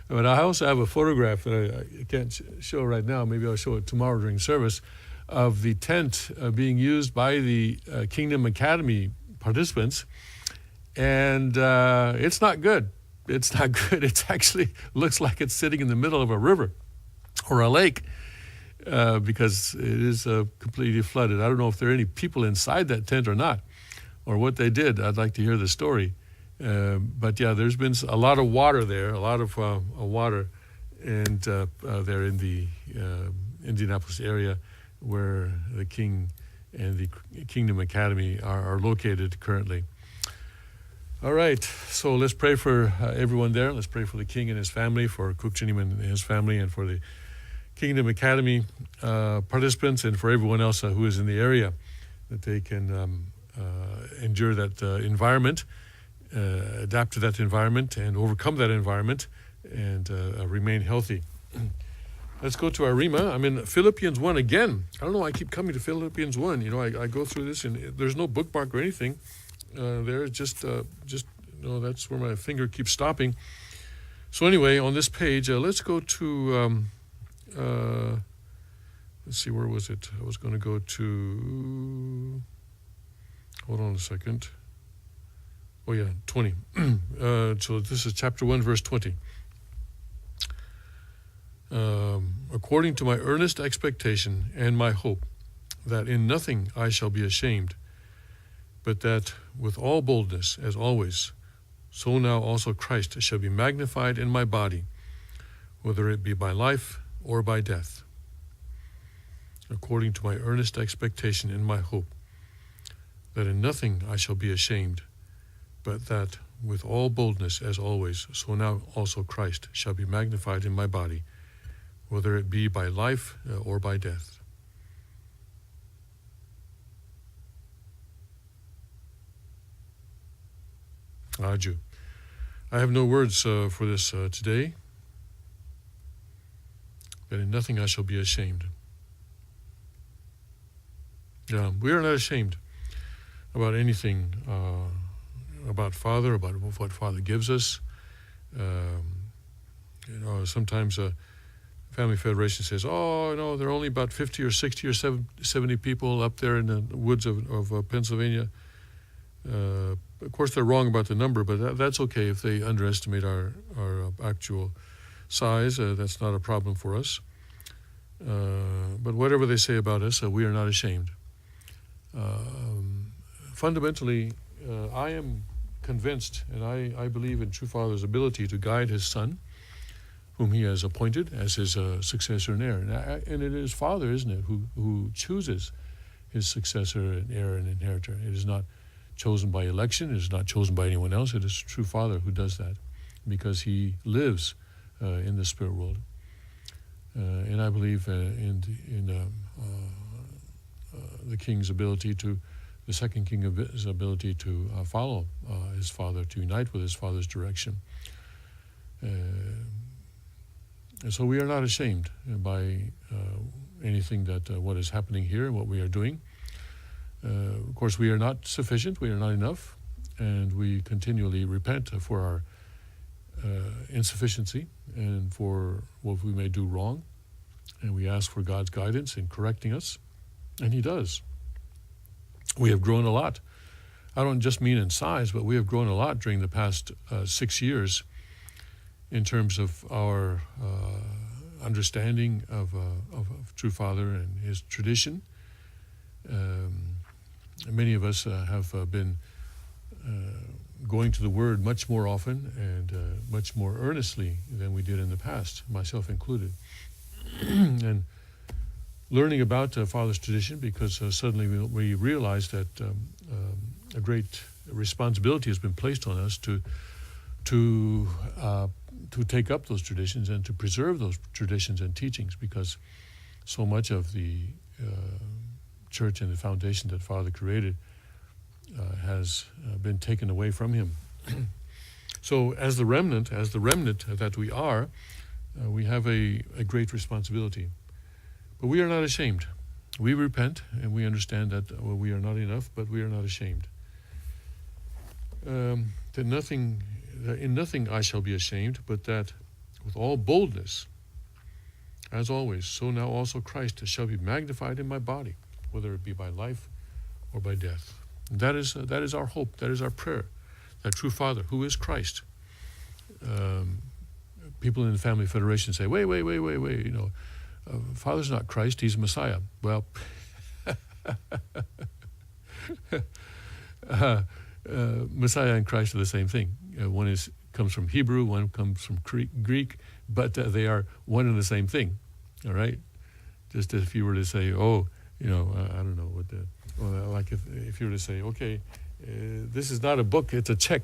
But I also have a photograph that I can't show right now. Maybe I'll show it tomorrow during service, of the tent being used by the Kingdom Academy participants. And it's not good. It's not good. It actually looks like it's sitting in the middle of a river or a lake because it is completely flooded. I don't know if there are any people inside that tent or not, or what they did. I'd like to hear the story. But yeah, there's been a lot of water there, a lot of water, and there in the Indianapolis area where the King and the Kingdom Academy are located currently. All right, so let's pray for everyone there. Let's pray for the King and his family, for Cook Chinneman and his family, and for the Kingdom Academy participants, and for everyone else who is in the area, that they can endure that environment, adapt to that environment, and overcome that environment, and remain healthy. Let's go to our Rhema. I'm in Philippians 1 again. I don't know why I keep coming to Philippians 1. You know, I go through this, and there's no bookmark or anything. There, just that's where my finger keeps stopping. So anyway, on this page, let's go to, let's see, where was it? I was going to go to, hold on a second. Oh yeah, 20. So this is chapter 1, verse 20. According to my earnest expectation and my hope, that in nothing I shall be ashamed, but that with all boldness, as always, so now also Christ shall be magnified in my body, whether it be by life or by death. According to my earnest expectation and my hope, that in nothing I shall be ashamed, but that with all boldness, as always, so now also Christ shall be magnified in my body, whether it be by life or by death. Aju. I have no words for this today, that in nothing I shall be ashamed. Yeah, we are not ashamed about anything, about Father, about what Father gives us. Sometimes Family Federation says, there are only about 50 or 60 or 70 people up there in the woods of Pennsylvania. Of course, they're wrong about the number, but that's okay if they underestimate our actual size. That's not a problem for us. But whatever they say about us, we are not ashamed. Fundamentally, I am convinced, and I believe in True Father's ability to guide his Son, whom he has appointed as his successor and heir. And it is Father, isn't it, who chooses his successor and heir and inheritor. It is not chosen by election. It is not chosen by anyone else. It is True Father who does that, because he lives in the spirit world. And I believe in the King's ability the second King's ability to follow his Father, to unite with his Father's direction. And so we are not ashamed by anything that what is happening here, what we are doing. Of course, we are not sufficient, we are not enough, and we continually repent for our insufficiency and for what we may do wrong, and we ask for God's guidance in correcting us, and he does. We have grown a lot. I don't just mean in size, but we have grown a lot during the past 6 years in terms of our understanding of True Father and his tradition. Many of us have been going to the Word much more often and much more earnestly than we did in the past, myself included. And learning about Father's tradition, because suddenly we realized that a great responsibility has been placed on us to take up those traditions and to preserve those traditions and teachings, because so much of the church and the foundation that Father created has been taken away from him. So as the remnant that we are, we have a great responsibility. But we are not ashamed. We repent, and we understand that we are not enough, but we are not ashamed. That nothing in nothing I shall be ashamed, but that with all boldness, as always, so now also Christ shall be magnified in my body, whether it be by life or by death. And that is our hope. That is our prayer. That true Father, who is Christ. People in the Family Federation say, wait. Father's not Christ. He's Messiah. Well, Messiah and Christ are the same thing. One comes from Hebrew, one comes from Greek, but they are one and the same thing. All right? Just if you were to say, I don't know what like if you were to say, okay, this is not a book, it's a check.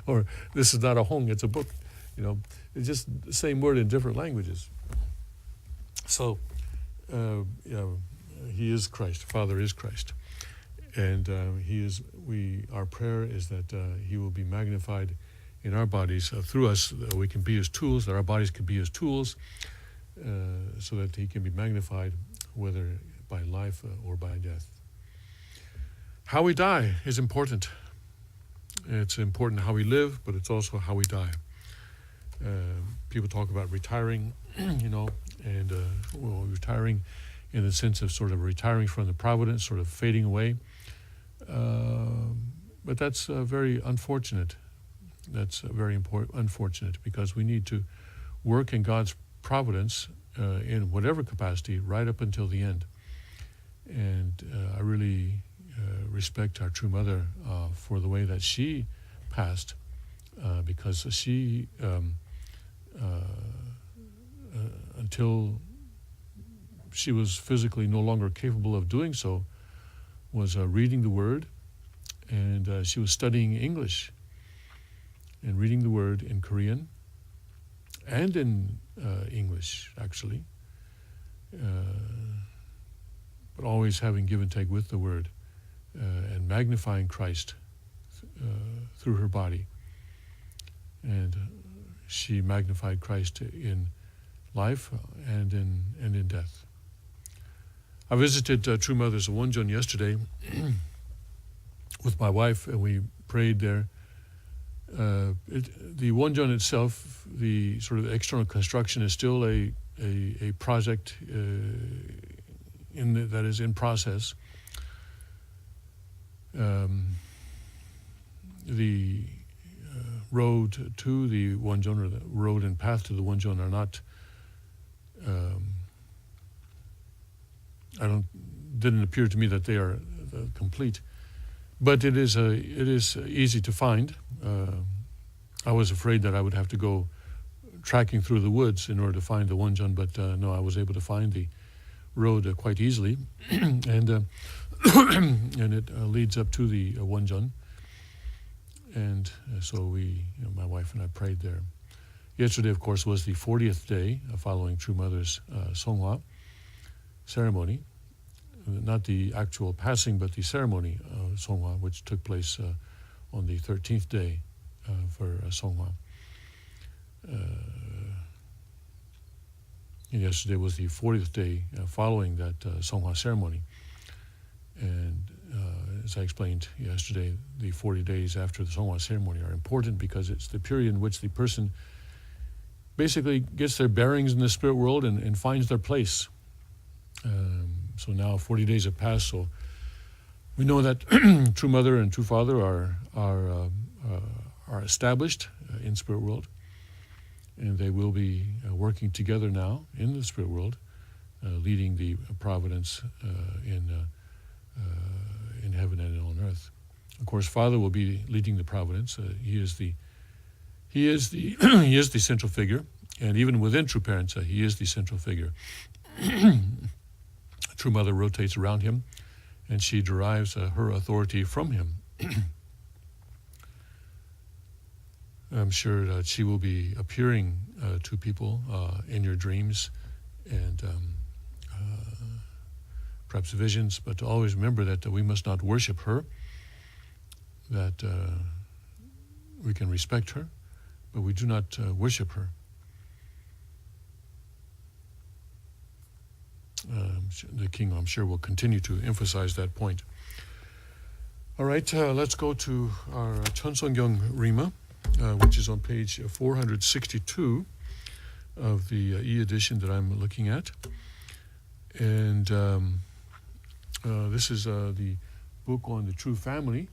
Or this is not a hong, it's a book. It's just the same word in different languages. So, he is Christ. Father is Christ. And our prayer is that he will be magnified in our bodies through us. We can be his tools, that our bodies can be his tools, so that he can be magnified, whether by life or by death. How we die is important. It's important how we live, but it's also how we die. People talk about retiring, and retiring in the sense of sort of retiring from the providence, sort of fading away. But that's very unfortunate. That's very unfortunate, because we need to work in God's providence in whatever capacity right up until the end. And I really respect our true mother for the way that she passed, because she, until she was physically no longer capable of doing so, was reading the Word, and she was studying English and reading the Word in Korean and in English, actually, but always having give and take with the Word, and magnifying Christ through her body. And she magnified Christ in life and in death. I visited True Mother's Wonjeon yesterday with my wife, and we prayed there. The Wonjeon itself, the sort of external construction, is still a project that is in process. The road to the Wonjeon, or the road and path to the Wonjeon, are not. Didn't appear to me that they are complete, but it is easy to find. I was afraid that I would have to go tracking through the woods in order to find the Wonjeon, but no, I was able to find the road quite easily, and it leads up to the Wonjeon. And so my wife and I prayed there. Yesterday, of course, was the 40th day following True Mother's Songhwa ceremony. Not the actual passing, but the ceremony of Songhwa, which took place on the 13th day for Songhwa. And yesterday was the 40th day following that Songhwa ceremony. And as I explained yesterday, the 40 days after the Songhwa ceremony are important because it's the period in which the person basically gets their bearings in the spirit world and finds their place. So now 40 days have passed, so we know that True Mother and True Father are established in spirit world, and they will be working together now in the spirit world, leading the providence in heaven and on earth. Of course, Father will be leading the providence. He is the central figure, and even within True Parents, he is the central figure. True Mother rotates around him, and she derives her authority from him. I'm sure that she will be appearing to people in your dreams and perhaps visions, but to always remember that we must not worship her, that we can respect her, but we do not worship her. The King, I'm sure, will continue to emphasize that point. All right, let's go to our Cheonsongyong Rhema. which is on page 462 of the e-edition that I'm looking at. And this is the book on the true family,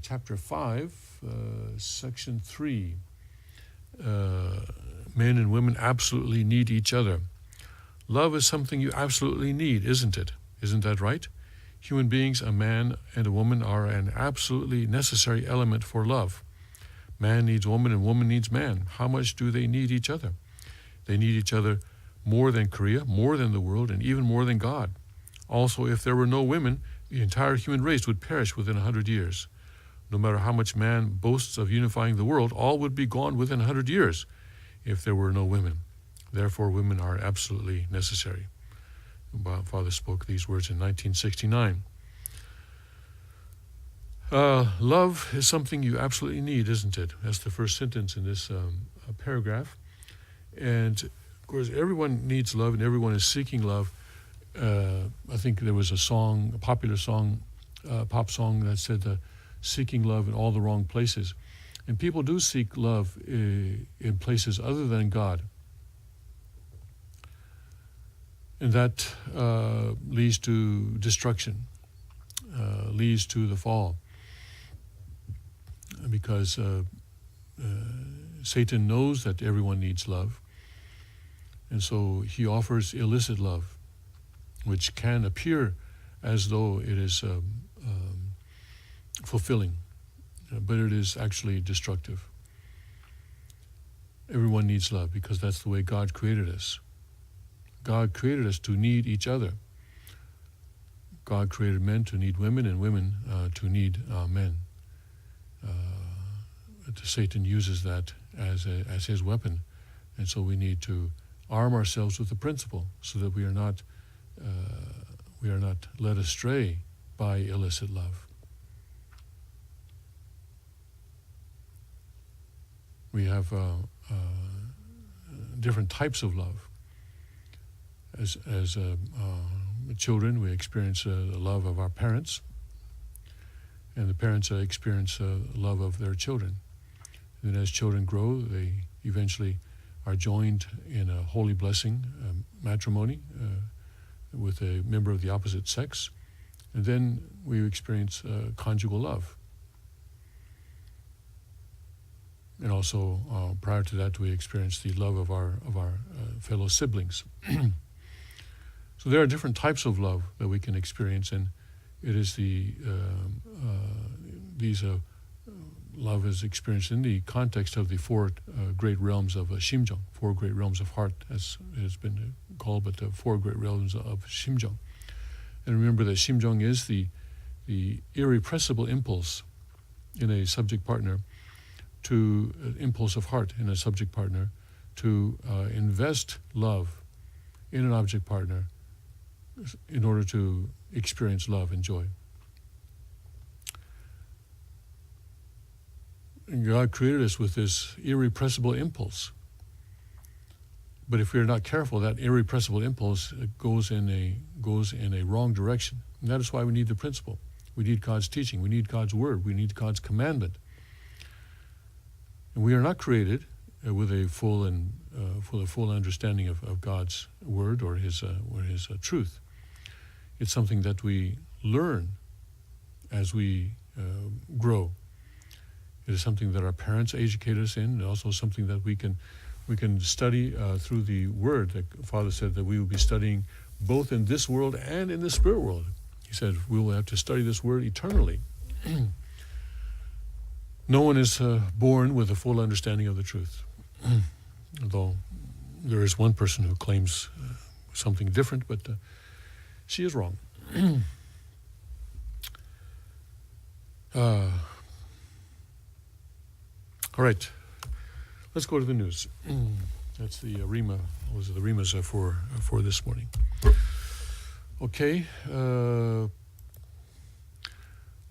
chapter 5, section 3. Men and women absolutely need each other. Love is something you absolutely need, isn't it? Isn't that right? Human beings, a man and a woman, are an absolutely necessary element for love. Man needs woman and woman needs man. How much do they need each other? They need each other more than Korea, more than the world, and even more than God. Also, if there were no women, the entire human race would perish within 100 years. No matter how much man boasts of unifying the world, all would be gone within 100 years if there were no women. Therefore, women are absolutely necessary. Father spoke these words in 1969. Love is something you absolutely need, isn't it? That's the first sentence in this paragraph. And, of course, everyone needs love and everyone is seeking love. I think there was a popular song, pop song that said, seeking love in all the wrong places. And people do seek love in places other than God. And that leads to destruction, leads to the fall. Because Satan knows that everyone needs love. And so he offers illicit love, which can appear as though it is fulfilling, but it is actually destructive. Everyone needs love because that's the way God created us. God created us to need each other. God created men to need women and women to need men. Satan uses that as his weapon, and so we need to arm ourselves with the principle so that we are not led astray by illicit love. We have different types of love. As children, we experience the love of our parents, and the parents experience love of their children. And then as children grow, they eventually are joined in a holy blessing, matrimony, with a member of the opposite sex. And then we experience conjugal love. And also, prior to that, we experience the love of our fellow siblings. So there are different types of love that we can experience, and it is love is experienced in the context of the four great realms of Shimjong, four great realms of heart, as it has been called, but the four great realms of Shimjong. And remember that Shimjong is the irrepressible impulse in a subject partner, to impulse of heart in a subject partner, to invest love in an object partner in order to experience love and joy. And God created us with this irrepressible impulse. But if we are not careful, that irrepressible impulse goes in a wrong direction. And that is why we need the principle. We need God's teaching. We need God's word. We need God's commandment. And we are not created with a full understanding of God's word or His truth. It's something that we learn as we grow. It is something that our parents educate us in, and also something that we can study through the Word. Like Father said, that we will be studying both in this world and in the spirit world. He said we will have to study this Word eternally. No one is born with a full understanding of the truth, although there is one person who claims something different, but she is wrong. All right, let's go to the news. That's the Rhema. Those are the Rhemas for this morning. Okay,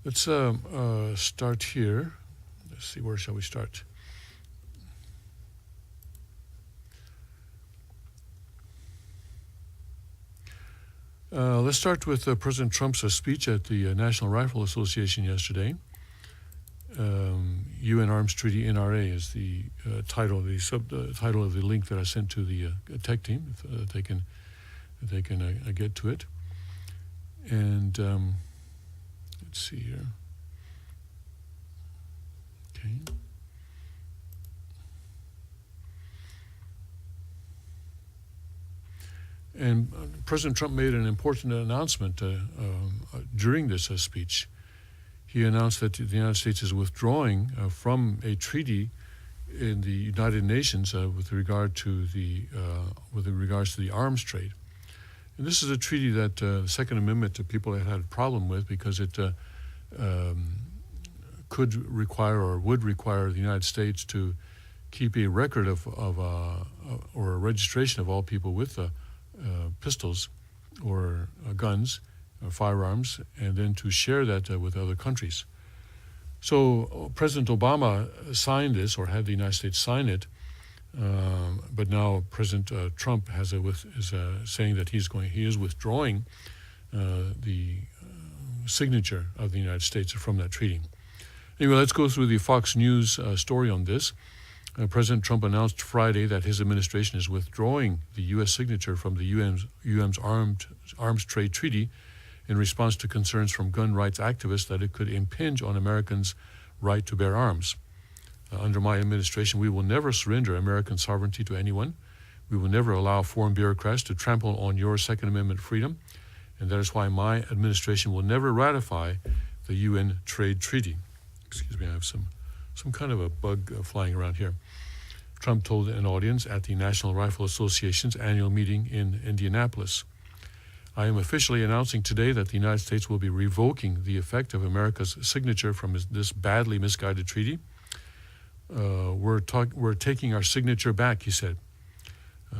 let's start here. Let's see, where shall we start? Let's start with President Trump's speech at the National Rifle Association yesterday. UN Arms Treaty NRA is the title, the subtitle of the link that I sent to the tech team, if they can get to it. And let's see here. Okay. And President Trump made an important announcement during this speech. He announced that the United States is withdrawing from a treaty in the United Nations with regards to the arms trade. And this is a treaty that the Second Amendment people had a problem with because it could require or would require the United States to keep a record of or a registration of all people with pistols or guns, firearms, and then to share that with other countries. So President Obama signed this, or had the United States sign it, but now President Trump is saying that he is withdrawing the signature of the United States from that treaty. Anyway, let's go through the Fox News story on this. President Trump announced Friday that his administration is withdrawing the U.S. signature from the UN's arms trade treaty in response to concerns from gun rights activists that it could impinge on Americans' right to bear arms. Under my administration, we will never surrender American sovereignty to anyone. We will never allow foreign bureaucrats to trample on your Second Amendment freedom, and that is why my administration will never ratify the UN trade treaty. Excuse me, I have some kind of a bug flying around here. Trump told an audience at the National Rifle Association's annual meeting in Indianapolis. I am officially announcing today that the United States will be revoking the effect of America's signature from this badly misguided treaty. We're taking our signature back, he said.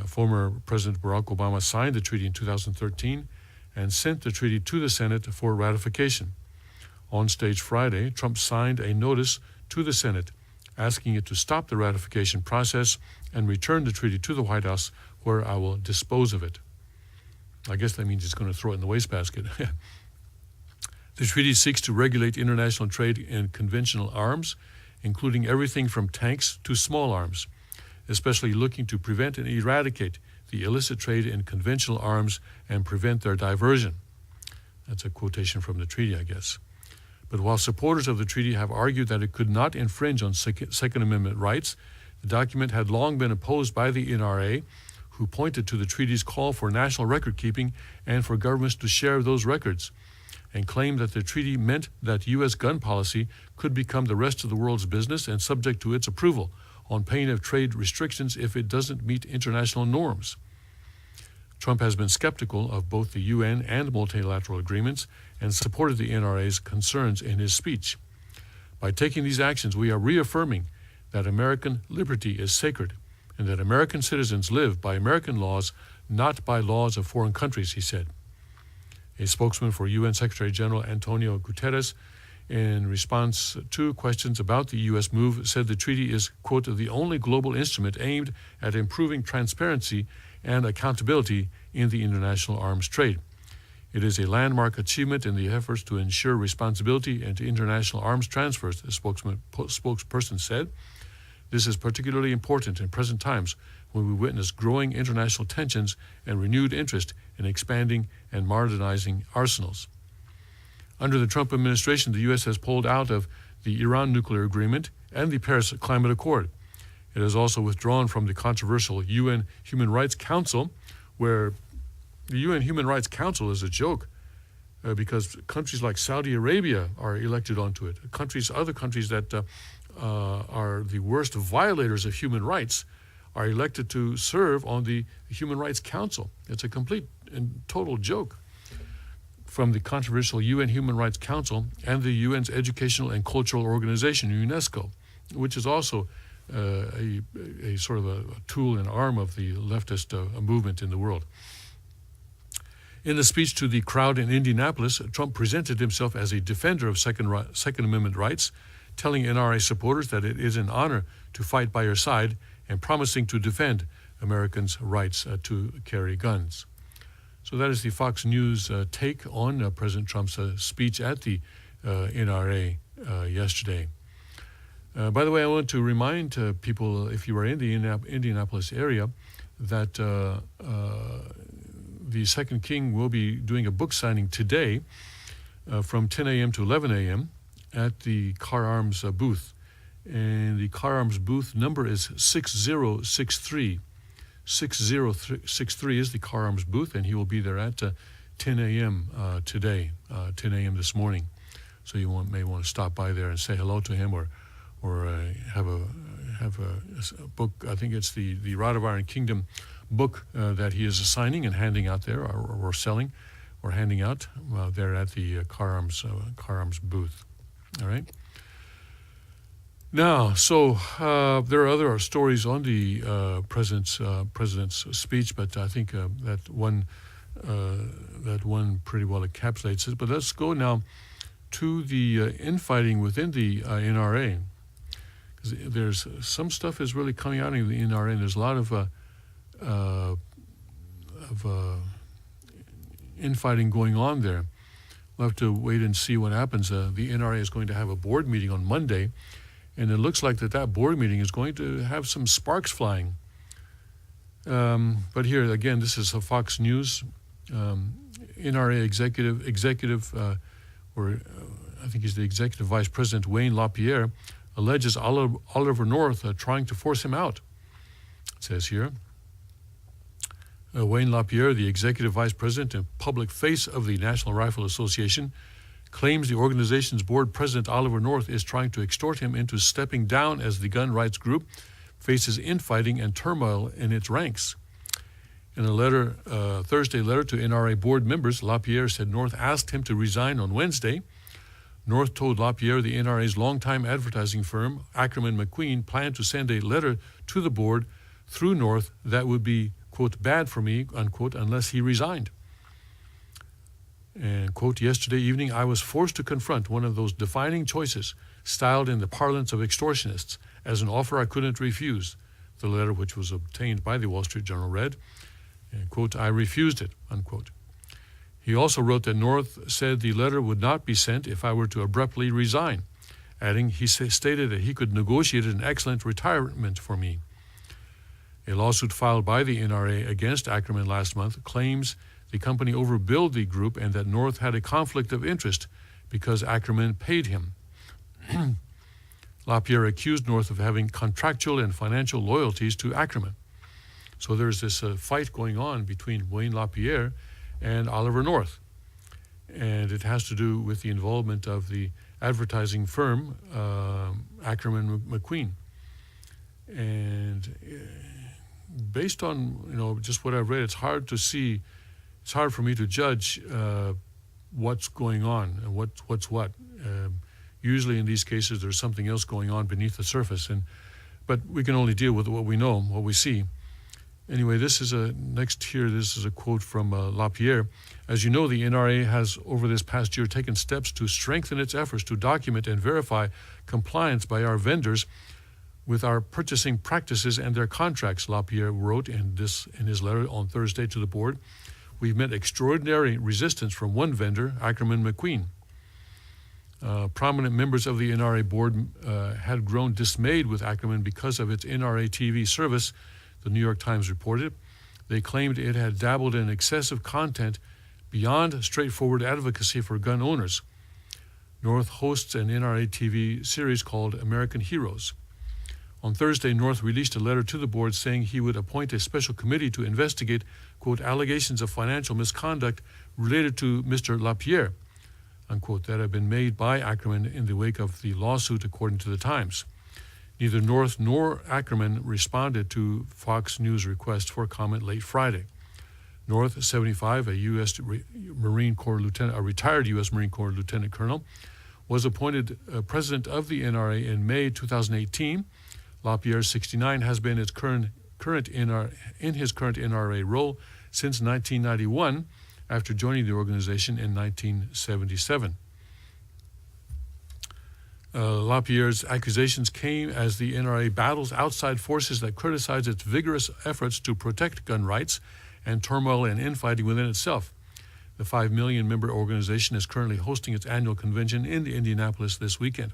Former President Barack Obama signed the treaty in 2013 and sent the treaty to the Senate for ratification. On stage Friday, Trump signed a notice to the Senate asking it to stop the ratification process and return the treaty to the White House, where I will dispose of it. I guess that means he's going to throw it in the wastebasket. The treaty seeks to regulate international trade in conventional arms, including everything from tanks to small arms, especially looking to prevent and eradicate the illicit trade in conventional arms and prevent their diversion. That's a quotation from the treaty, I guess. But while supporters of the treaty have argued that it could not infringe on Second Amendment rights, the document had long been opposed by the NRA, who pointed to the treaty's call for national record-keeping and for governments to share those records, and claimed that the treaty meant that U.S. gun policy could become the rest of the world's business and subject to its approval, on pain of trade restrictions if it doesn't meet international norms. Trump has been skeptical of both the UN and multilateral agreements and supported the NRA's concerns in his speech. By taking these actions, we are reaffirming that American liberty is sacred and that American citizens live by American laws, not by laws of foreign countries, he said. A spokesman for UN Secretary General Antonio Guterres, in response to questions about the U.S. move, said the treaty is, quote, the only global instrument aimed at improving transparency and accountability in the international arms trade. It is a landmark achievement in the efforts to ensure responsibility and to international arms transfers, the spokesperson said. This is particularly important in present times when we witness growing international tensions and renewed interest in expanding and modernizing arsenals. Under the Trump administration, the U.S. has pulled out of the Iran nuclear agreement and the Paris Climate Accord. It has also withdrawn from the controversial UN Human Rights Council, where the UN Human Rights Council is a joke because countries like Saudi Arabia are elected onto it. Other countries that are the worst violators of human rights are elected to serve on the Human Rights Council. It's a complete and total joke. From the controversial UN Human Rights Council and the UN's Educational and Cultural Organization, UNESCO, which is also a sort of a tool and arm of the leftist movement in the world. In a speech to the crowd in Indianapolis, Trump presented himself as a defender of Second Amendment rights, telling NRA supporters that it is an honor to fight by your side and promising to defend Americans' rights to carry guns. So that is the Fox News take on President Trump's speech at the NRA yesterday. By the way, I want to remind people, if you are in the Indianapolis area, that the Second King will be doing a book signing today from 10 a.m. to 11 a.m. at the Car Arms booth. And the Car Arms booth number is 6063. 6063 is the Car Arms booth, and he will be there at 10 a.m. Today, 10 a.m. this morning. So you may want to stop by there and say hello to him, or have a book. I think it's the Rod of Iron Kingdom book that he is signing and handing out there, or selling, or handing out there at the Car Arms booth. All right. Now, so there are other stories on the president's speech, but I think that one pretty well encapsulates it. But let's go now to the infighting within the NRA. There's some stuff is really coming out in the NRA, and there's a lot of infighting going on there. We'll have to wait and see what happens. The NRA is going to have a board meeting on Monday, and it looks like that board meeting is going to have some sparks flying. But here again, this is a Fox News. NRA executive, or I think he's the executive vice president, Wayne LaPierre, alleges Oliver North trying to force him out. It says here, Wayne LaPierre, the executive vice president and public face of the National Rifle Association, claims the organization's board president, Oliver North, is trying to extort him into stepping down as the gun rights group faces infighting and turmoil in its ranks. In a Thursday letter to NRA board members, LaPierre said North asked him to resign on Wednesday. North told LaPierre the NRA's longtime advertising firm, Ackerman McQueen, planned to send a letter to the board through North that would be, quote, bad for me, unquote, unless he resigned. And, quote, yesterday evening I was forced to confront one of those defining choices styled in the parlance of extortionists as an offer I couldn't refuse, the letter, which was obtained by the Wall Street Journal, read. And, quote, I refused it, unquote. He also wrote that North said the letter would not be sent if I were to abruptly resign, adding he stated that he could negotiate an excellent retirement for me. A lawsuit filed by the NRA against Ackerman last month claims the company overbilled the group and that North had a conflict of interest because Ackerman paid him. LaPierre accused North of having contractual and financial loyalties to Ackerman. So there's this fight going on between Wayne LaPierre and Oliver North. And it has to do with the involvement of the advertising firm, Ackerman McQueen. And based on, just what I've read, it's hard for me to judge what's going on and what's what. Usually in these cases, there's something else going on beneath the surface. But we can only deal with what we know, what we see. Anyway, this is a quote from LaPierre. As you know, the NRA has, over this past year, taken steps to strengthen its efforts to document and verify compliance by our vendors with our purchasing practices and their contracts, LaPierre wrote in his letter on Thursday to the board. We've met extraordinary resistance from one vendor, Ackerman McQueen. Prominent members of the NRA board had grown dismayed with Ackerman because of its NRA TV service, the New York Times reported. They claimed it had dabbled in excessive content beyond straightforward advocacy for gun owners. North hosts an NRA TV series called American Heroes. On Thursday, North released a letter to the board saying he would appoint a special committee to investigate, quote, allegations of financial misconduct related to Mr. LaPierre, unquote, that have been made by Ackerman in the wake of the lawsuit, according to the Times. Neither North nor Ackerman responded to Fox News' request for comment late Friday. North, 75, a retired U.S. Marine Corps lieutenant colonel, was appointed president of the NRA in May 2018. LaPierre, 69, has been in his current NRA role since 1991, after joining the organization in 1977. LaPierre's accusations came as the NRA battles outside forces that criticize its vigorous efforts to protect gun rights and turmoil and infighting within itself. The 5 million member organization is currently hosting its annual convention in Indianapolis this weekend.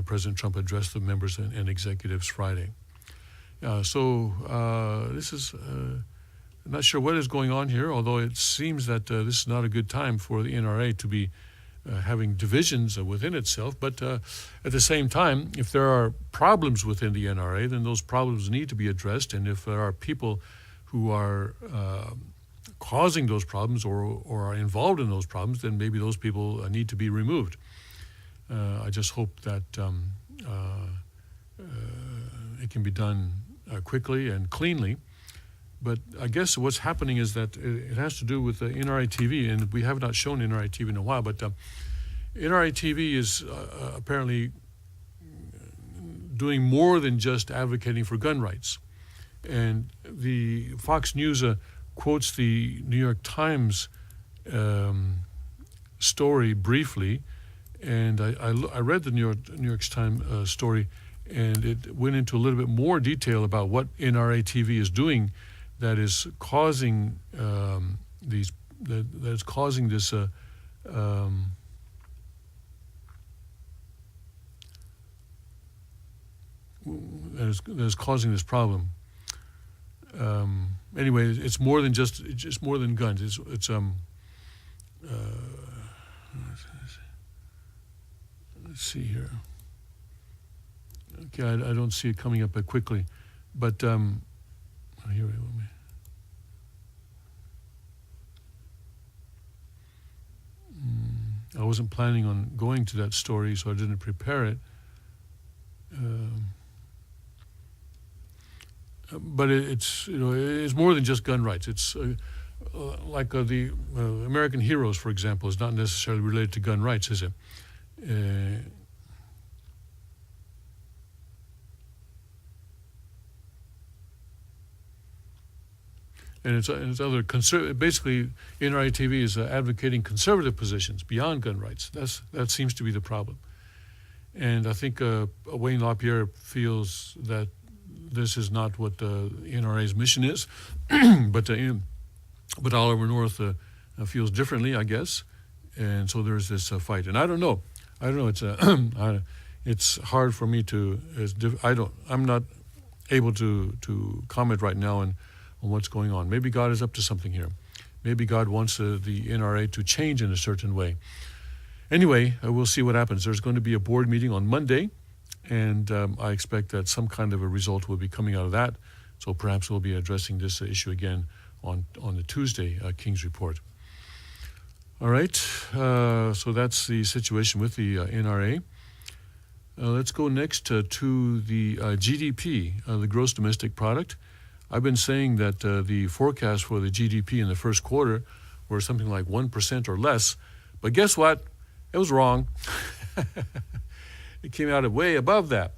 President Trump addressed the members and executives Friday. This is, I'm not sure what is going on here, although it seems that this is not a good time for the NRA to be having divisions within itself. But at the same time, if there are problems within the NRA, then those problems need to be addressed. And if there are people who are causing those problems or are involved in those problems, then maybe those people need to be removed. I just hope that it can be done quickly and cleanly. But I guess what's happening is that it has to do with NRA TV, and we have not shown NRA TV in a while, but NRA TV is apparently doing more than just advocating for gun rights. And the Fox News quotes the New York Times story briefly, and I read the New York Times story, and it went into a little bit more detail about what NRA TV is doing that is causing this problem. Anyway, it's more than it's more than guns. It's let's see here. Okay, I don't see it coming up quickly, but here we go. I wasn't planning on going to that story, so I didn't prepare it. But it's it's more than just gun rights. It's like the American Heroes, for example, is not necessarily related to gun rights, is it? And it's other basically NRA TV is advocating conservative positions beyond gun rights. That seems to be the problem. And I think Wayne LaPierre feels that this is not what the NRA's mission is, but Oliver North feels differently, I guess, and so there's this fight. And I don't know. It's it's hard for me to. I'm not able to comment right now on what's going on. Maybe God is up to something here. Maybe God wants the NRA to change in a certain way. Anyway, we'll see what happens. There's going to be a board meeting on Monday, and I expect that some kind of a result will be coming out of that. So perhaps we'll be addressing this issue again on the Tuesday King's Report. All right, so that's the situation with the NRA. Let's go next to the GDP, the gross domestic product. I've been saying that the forecast for the GDP in the first quarter were something like 1% or less, but guess what? It was wrong. It came out at way above that.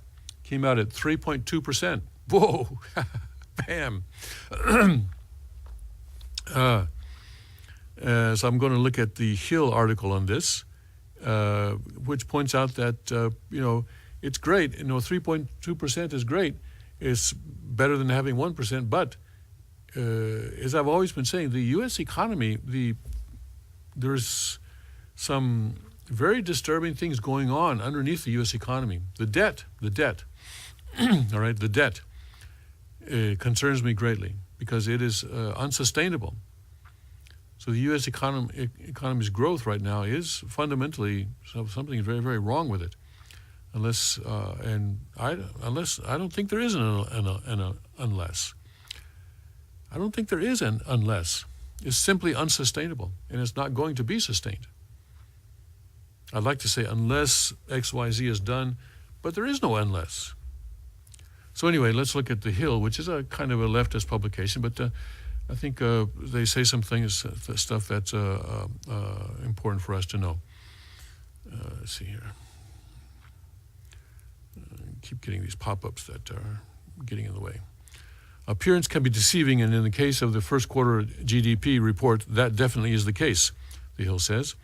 It came out at 3.2%. Whoa, bam. So I'm going to look at the Hill article on this, which points out that, it's great. 3.2% is great. It's better than having 1%, but as I've always been saying, the U.S. economy, there's some very disturbing things going on underneath the U.S. economy. The debt, all right, the debt concerns me greatly because it is unsustainable. So the U.S. economy's growth right now is fundamentally something very, very wrong with it. Unless I don't think there is an unless. I don't think there is an unless. It's simply unsustainable, and it's not going to be sustained. I'd like to say unless XYZ is done, but there is no unless. So anyway, let's look at The Hill, which is a kind of a leftist publication, but I think they say some things, stuff that's important for us to know. Let's see here. Keep getting these pop-ups that are getting in the way. Appearance can be deceiving, and in the case of the first quarter GDP report, that definitely is the case, The Hill says.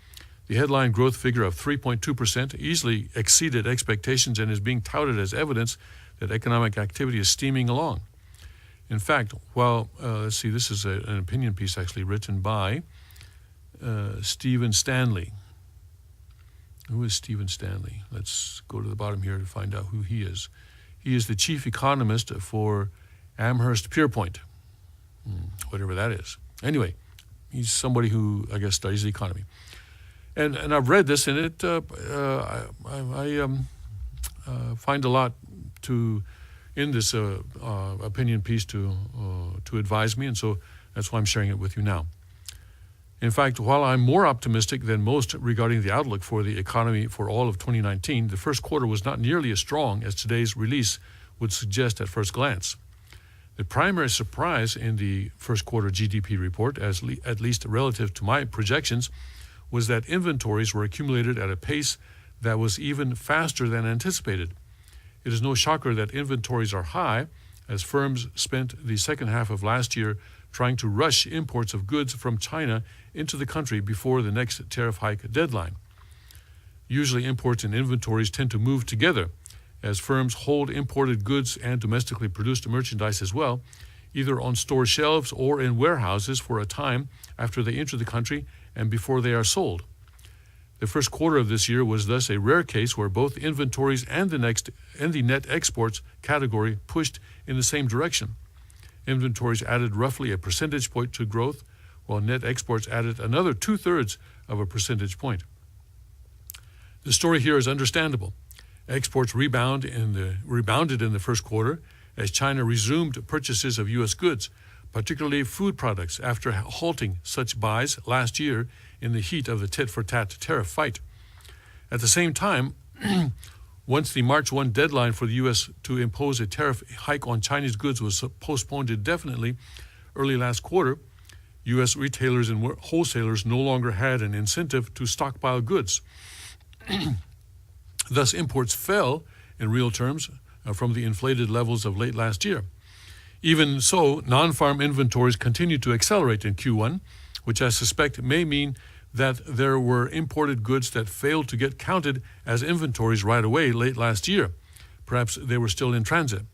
The headline growth figure of 3.2% easily exceeded expectations and is being touted as evidence that economic activity is steaming along. In fact, let's see, this is an opinion piece actually written by Stephen Stanley. Who is Stephen Stanley? Let's go to the bottom here to find out who he is. He is the chief economist for Amherst Pierpoint, whatever that is. Anyway, he's somebody who, I guess, studies the economy. And I've read this, and it I find a lot in this opinion piece to advise me, and so that's why I'm sharing it with you now. In fact, while I'm more optimistic than most regarding the outlook for the economy for all of 2019, the first quarter was not nearly as strong as today's release would suggest at first glance. The primary surprise in the first quarter GDP report, at least relative to my projections, was that inventories were accumulated at a pace that was even faster than anticipated. It is no shocker that inventories are high, as firms spent the second half of last year trying to rush imports of goods from China into the country before the next tariff hike deadline. Usually imports and inventories tend to move together, as firms hold imported goods and domestically produced merchandise as well, either on store shelves or in warehouses for a time after they enter the country and before they are sold. The first quarter of this year was thus a rare case where both inventories and the net exports category pushed in the same direction. Inventories added roughly a percentage point to growth, while net exports added another 2/3 of a percentage point. The story here is understandable. Exports rebounded in the first quarter as China resumed purchases of U.S. goods, particularly food products, after halting such buys last year in the heat of the tit-for-tat tariff fight. At the same time, once the March 1 deadline for the U.S. to impose a tariff hike on Chinese goods was postponed indefinitely early last quarter, U.S. retailers and wholesalers no longer had an incentive to stockpile goods. Thus, imports fell in real terms from the inflated levels of late last year. Even so, non-farm inventories continued to accelerate in Q1, which I suspect may mean that there were imported goods that failed to get counted as inventories right away late last year. Perhaps they were still in transit.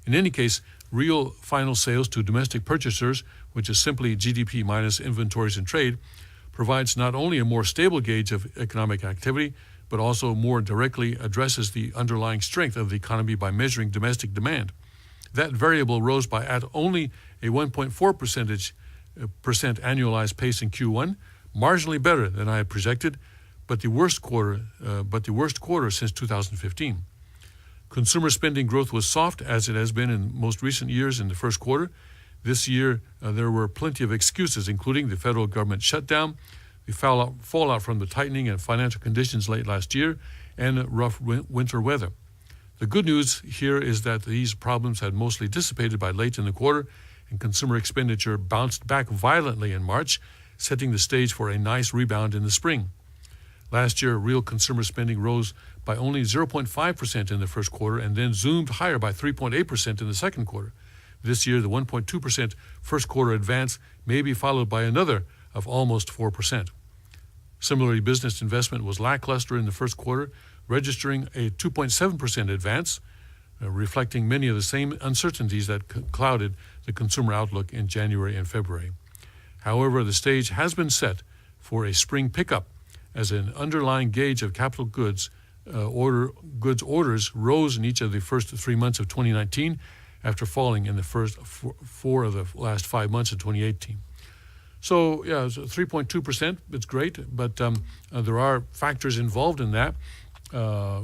In any case, real final sales to domestic purchasers, which is simply GDP minus inventories in trade, provides not only a more stable gauge of economic activity, but also more directly addresses the underlying strength of the economy by measuring domestic demand. That variable rose by at only a 1.4% annualized pace in Q1, marginally better than I had projected, but the worst quarter since 2015. Consumer spending growth was soft, as it has been in most recent years in the first quarter. This year, there were plenty of excuses, including the federal government shutdown, the fallout from the tightening and financial conditions late last year, and rough winter weather. The good news here is that these problems had mostly dissipated by late in the quarter, and consumer expenditure bounced back violently in March, setting the stage for a nice rebound in the spring. Last year, real consumer spending rose by only 0.5% in the first quarter and then zoomed higher by 3.8% in the second quarter. This year, the 1.2% first quarter advance may be followed by another of almost 4%. Similarly, business investment was lackluster in the first quarter, registering a 2.7% advance, reflecting many of the same uncertainties that clouded the consumer outlook in January and February. However, the stage has been set for a spring pickup as an underlying gauge of capital goods orders rose in each of the first 3 months of 2019 after falling in the first four of the last 5 months of 2018. So, yeah, 3.2%, it's great, but there are factors involved in that,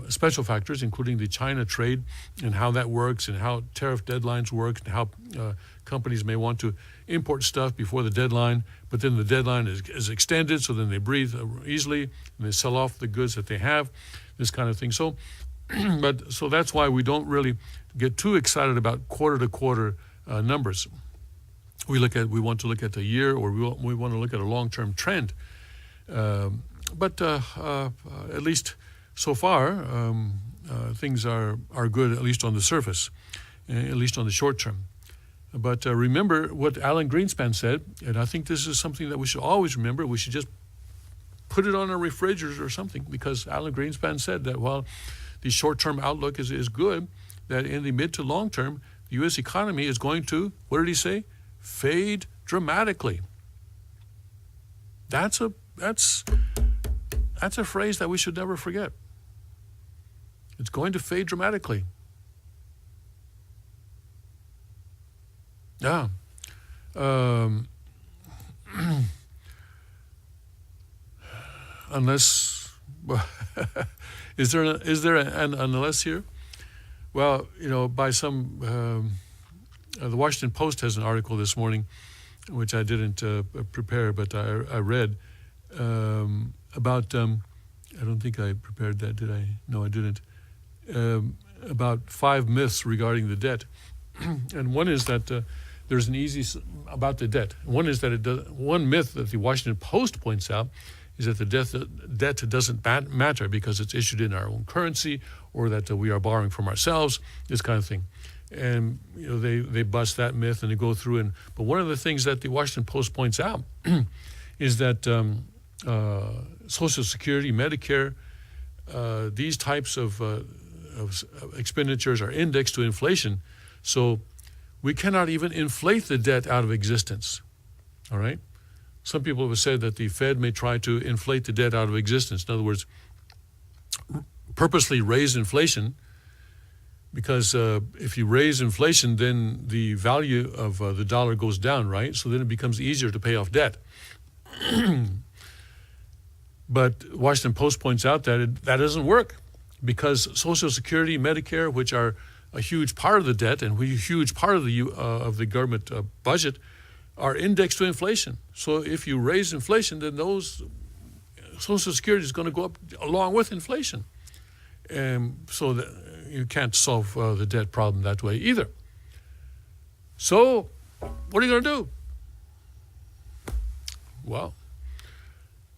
special factors, including the China trade and how that works and how tariff deadlines work and how companies may want to import stuff before the deadline, but then the deadline is extended, so then they breathe easily and they sell off the goods that they have, this kind of thing. So, so that's why we don't really get too excited about quarter-to-quarter numbers. We want to look at a year, or we want to look at a long-term trend. But at least so far, things are good, at least on the surface, at least on the short term. But remember what Alan Greenspan said, and I think this is something that we should always remember. We should just put it on our refrigerators or something, because Alan Greenspan said that while the short-term outlook is good, that in the mid to long term, the U.S. economy is going to, what did he say? Fade dramatically. That's That's a phrase that we should never forget. It's going to fade dramatically. Yeah. Unless, is there an unless here? Well, by some, the Washington Post has an article this morning, which I didn't prepare, but I read about, I don't think I prepared that, did I? No, I didn't. About 5 myths regarding the debt. And one is that there's an about the debt. One is that one myth that the Washington Post points out is that the debt doesn't matter because it's issued in our own currency, or that we are borrowing from ourselves, this kind of thing. And they bust that myth and they go through. But one of the things that the Washington Post points out is that Social Security, Medicare, these types of expenditures are indexed to inflation. So we cannot even inflate the debt out of existence. All right? Some people have said that the Fed may try to inflate the debt out of existence. In other words, purposely raise inflation, because if you raise inflation, then the value of the dollar goes down, right? So then it becomes easier to pay off debt. But Washington Post points out that that doesn't work, because Social Security, Medicare, which are a huge part of the debt and a huge part of the government budget, are indexed to inflation. So if you raise inflation, then those Social Security is going to go up along with inflation. And so that you can't solve the debt problem that way either. So what are you going to do? Well,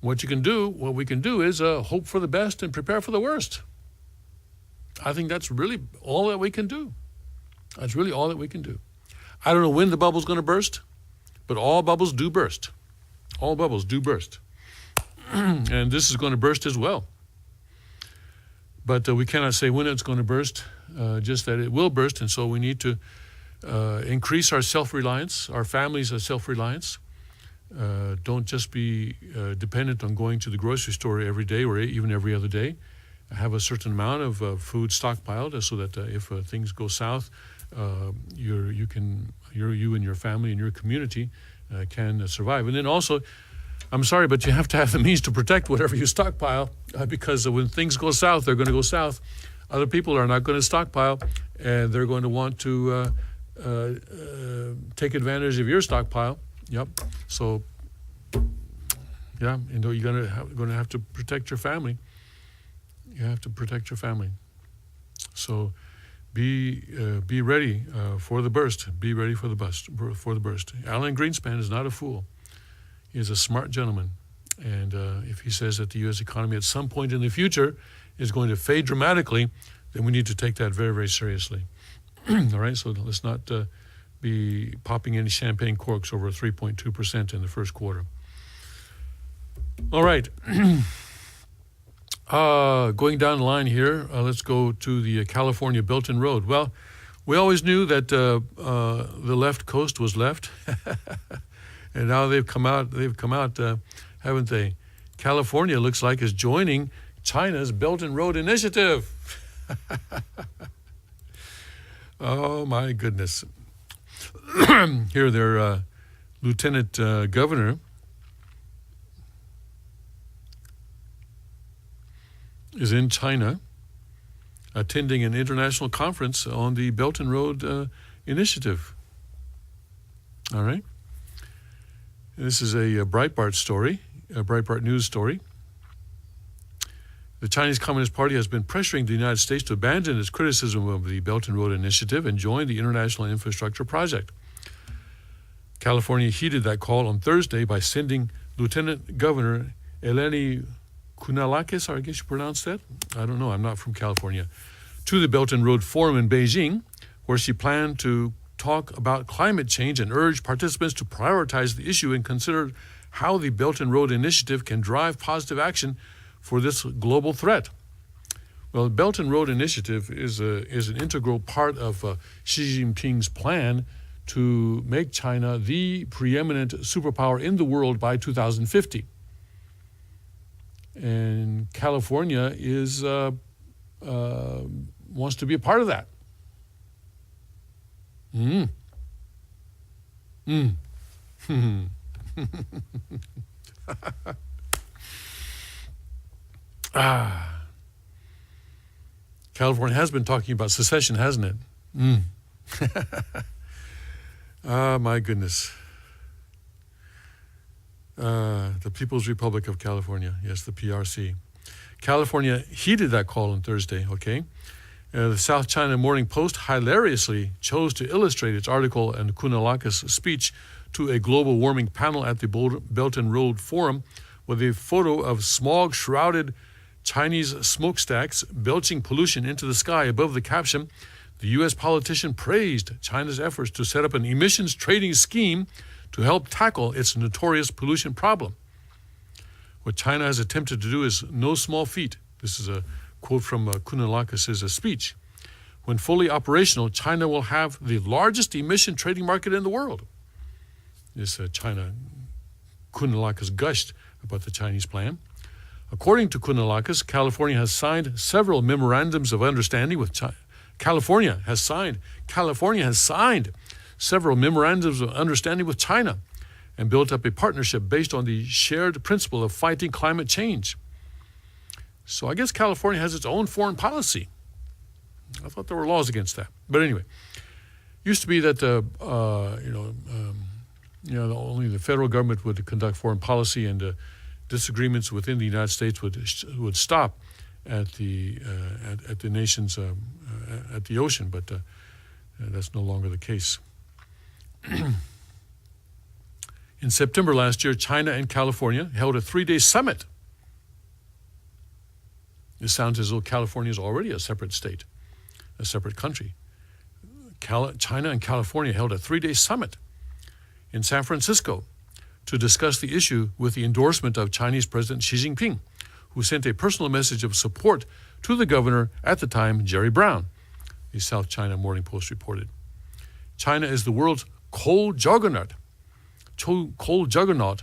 what we can do is hope for the best and prepare for the worst. I think that's really all that we can do. That's really all that we can do. I don't know when the bubble's going to burst, but all bubbles do burst. All bubbles do burst. And this is going to burst as well. But we cannot say when it's going to burst, just that it will burst. And so we need to increase our self-reliance, our families' self-reliance. Don't just be dependent on going to the grocery store every day or even every other day. Have a certain amount of food stockpiled so that if things go south, you and your family and your community can survive. And then also, I'm sorry, but you have to have the means to protect whatever you stockpile, because when things go south, they're going to go south. Other people are not going to stockpile, and they're going to want to take advantage of your stockpile. Yep. So, yeah, you're going to have to protect your family. You have to protect your family. So, be ready for the burst. Be ready for the burst. Alan Greenspan is not a fool. He is a smart gentleman. And if he says that the U.S. economy at some point in the future is going to fade dramatically, then we need to take that very, very seriously. All right, so let's not be popping any champagne corks over 3.2% in the first quarter. All right. Going down the line here, let's go to the California Belton Road. Well, we always knew that the left coast was left. And now they've come out, haven't they? California looks like is joining China's Belt and Road Initiative. Oh my goodness. Here their lieutenant governor is in China attending an international conference on the Belt and Road Initiative. All right. This is a Breitbart story, a Breitbart news story. The Chinese Communist Party has been pressuring the United States to abandon its criticism of the Belt and Road Initiative and join the International Infrastructure Project. California heeded that call on Thursday by sending Lieutenant Governor Eleni Kounalakis, I guess you pronounce that? I don't know, I'm not from California, to the Belt and Road Forum in Beijing, where she planned to talk about climate change and urge participants to prioritize the issue and consider how the Belt and Road Initiative can drive positive action for this global threat. Well, the Belt and Road Initiative is an integral part of Xi Jinping's plan to make China the preeminent superpower in the world by 2050. And California is wants to be a part of that. California has been talking about secession, hasn't it? My goodness. The People's Republic of California, yes, the PRC. California heeded that call on Thursday, okay? The South China Morning Post hilariously chose to illustrate its article and Kunalaka's speech to a global warming panel at the Belt and Road Forum with a photo of smog-shrouded Chinese smokestacks belching pollution into the sky. Above the caption, the U.S. politician praised China's efforts to set up an emissions trading scheme to help tackle its notorious pollution problem. What China has attempted to do is no small feat. This is a quote from Kunalakis' speech. When fully operational, China will have the largest emission trading market in the world. This Kunalakis gushed about the Chinese plan. According to Kunalakis, California has signed several memorandums of understanding with China. California has signed several memorandums of understanding with China and built up a partnership based on the shared principle of fighting climate change. So I guess California has its own foreign policy. I thought there were laws against that. But anyway, used to be that only the federal government would conduct foreign policy, and disagreements within the United States would stop at the nations at the ocean. But that's no longer the case. In September last year, China and California held a 3-day summit. It sounds as though California is already a separate state, a separate country. China and California held a 3-day summit in San Francisco to discuss the issue with the endorsement of Chinese President Xi Jinping, who sent a personal message of support to the governor at the time, Jerry Brown, the South China Morning Post reported. China is the world's coal juggernaut,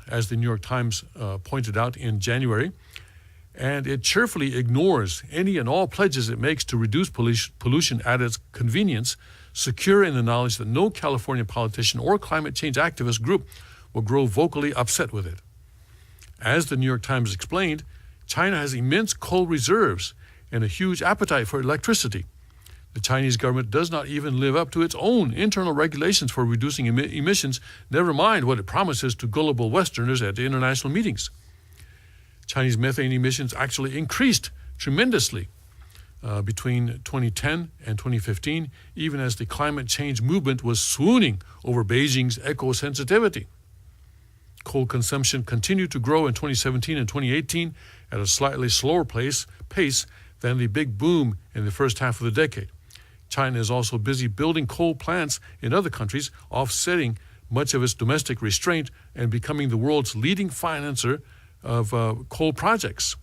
as the New York Times pointed out in January, and it cheerfully ignores any and all pledges it makes to reduce pollution at its convenience, secure in the knowledge that no California politician or climate change activist group will grow vocally upset with it. As the New York Times explained, China has immense coal reserves and a huge appetite for electricity. The Chinese government does not even live up to its own internal regulations for reducing emissions, never mind what it promises to gullible Westerners at international meetings. Chinese methane emissions actually increased tremendously between 2010 and 2015, even as the climate change movement was swooning over Beijing's eco-sensitivity. Coal consumption continued to grow in 2017 and 2018 at a slightly slower pace than the big boom in the first half of the decade. China is also busy building coal plants in other countries, offsetting much of its domestic restraint and becoming the world's leading financer of coal projects.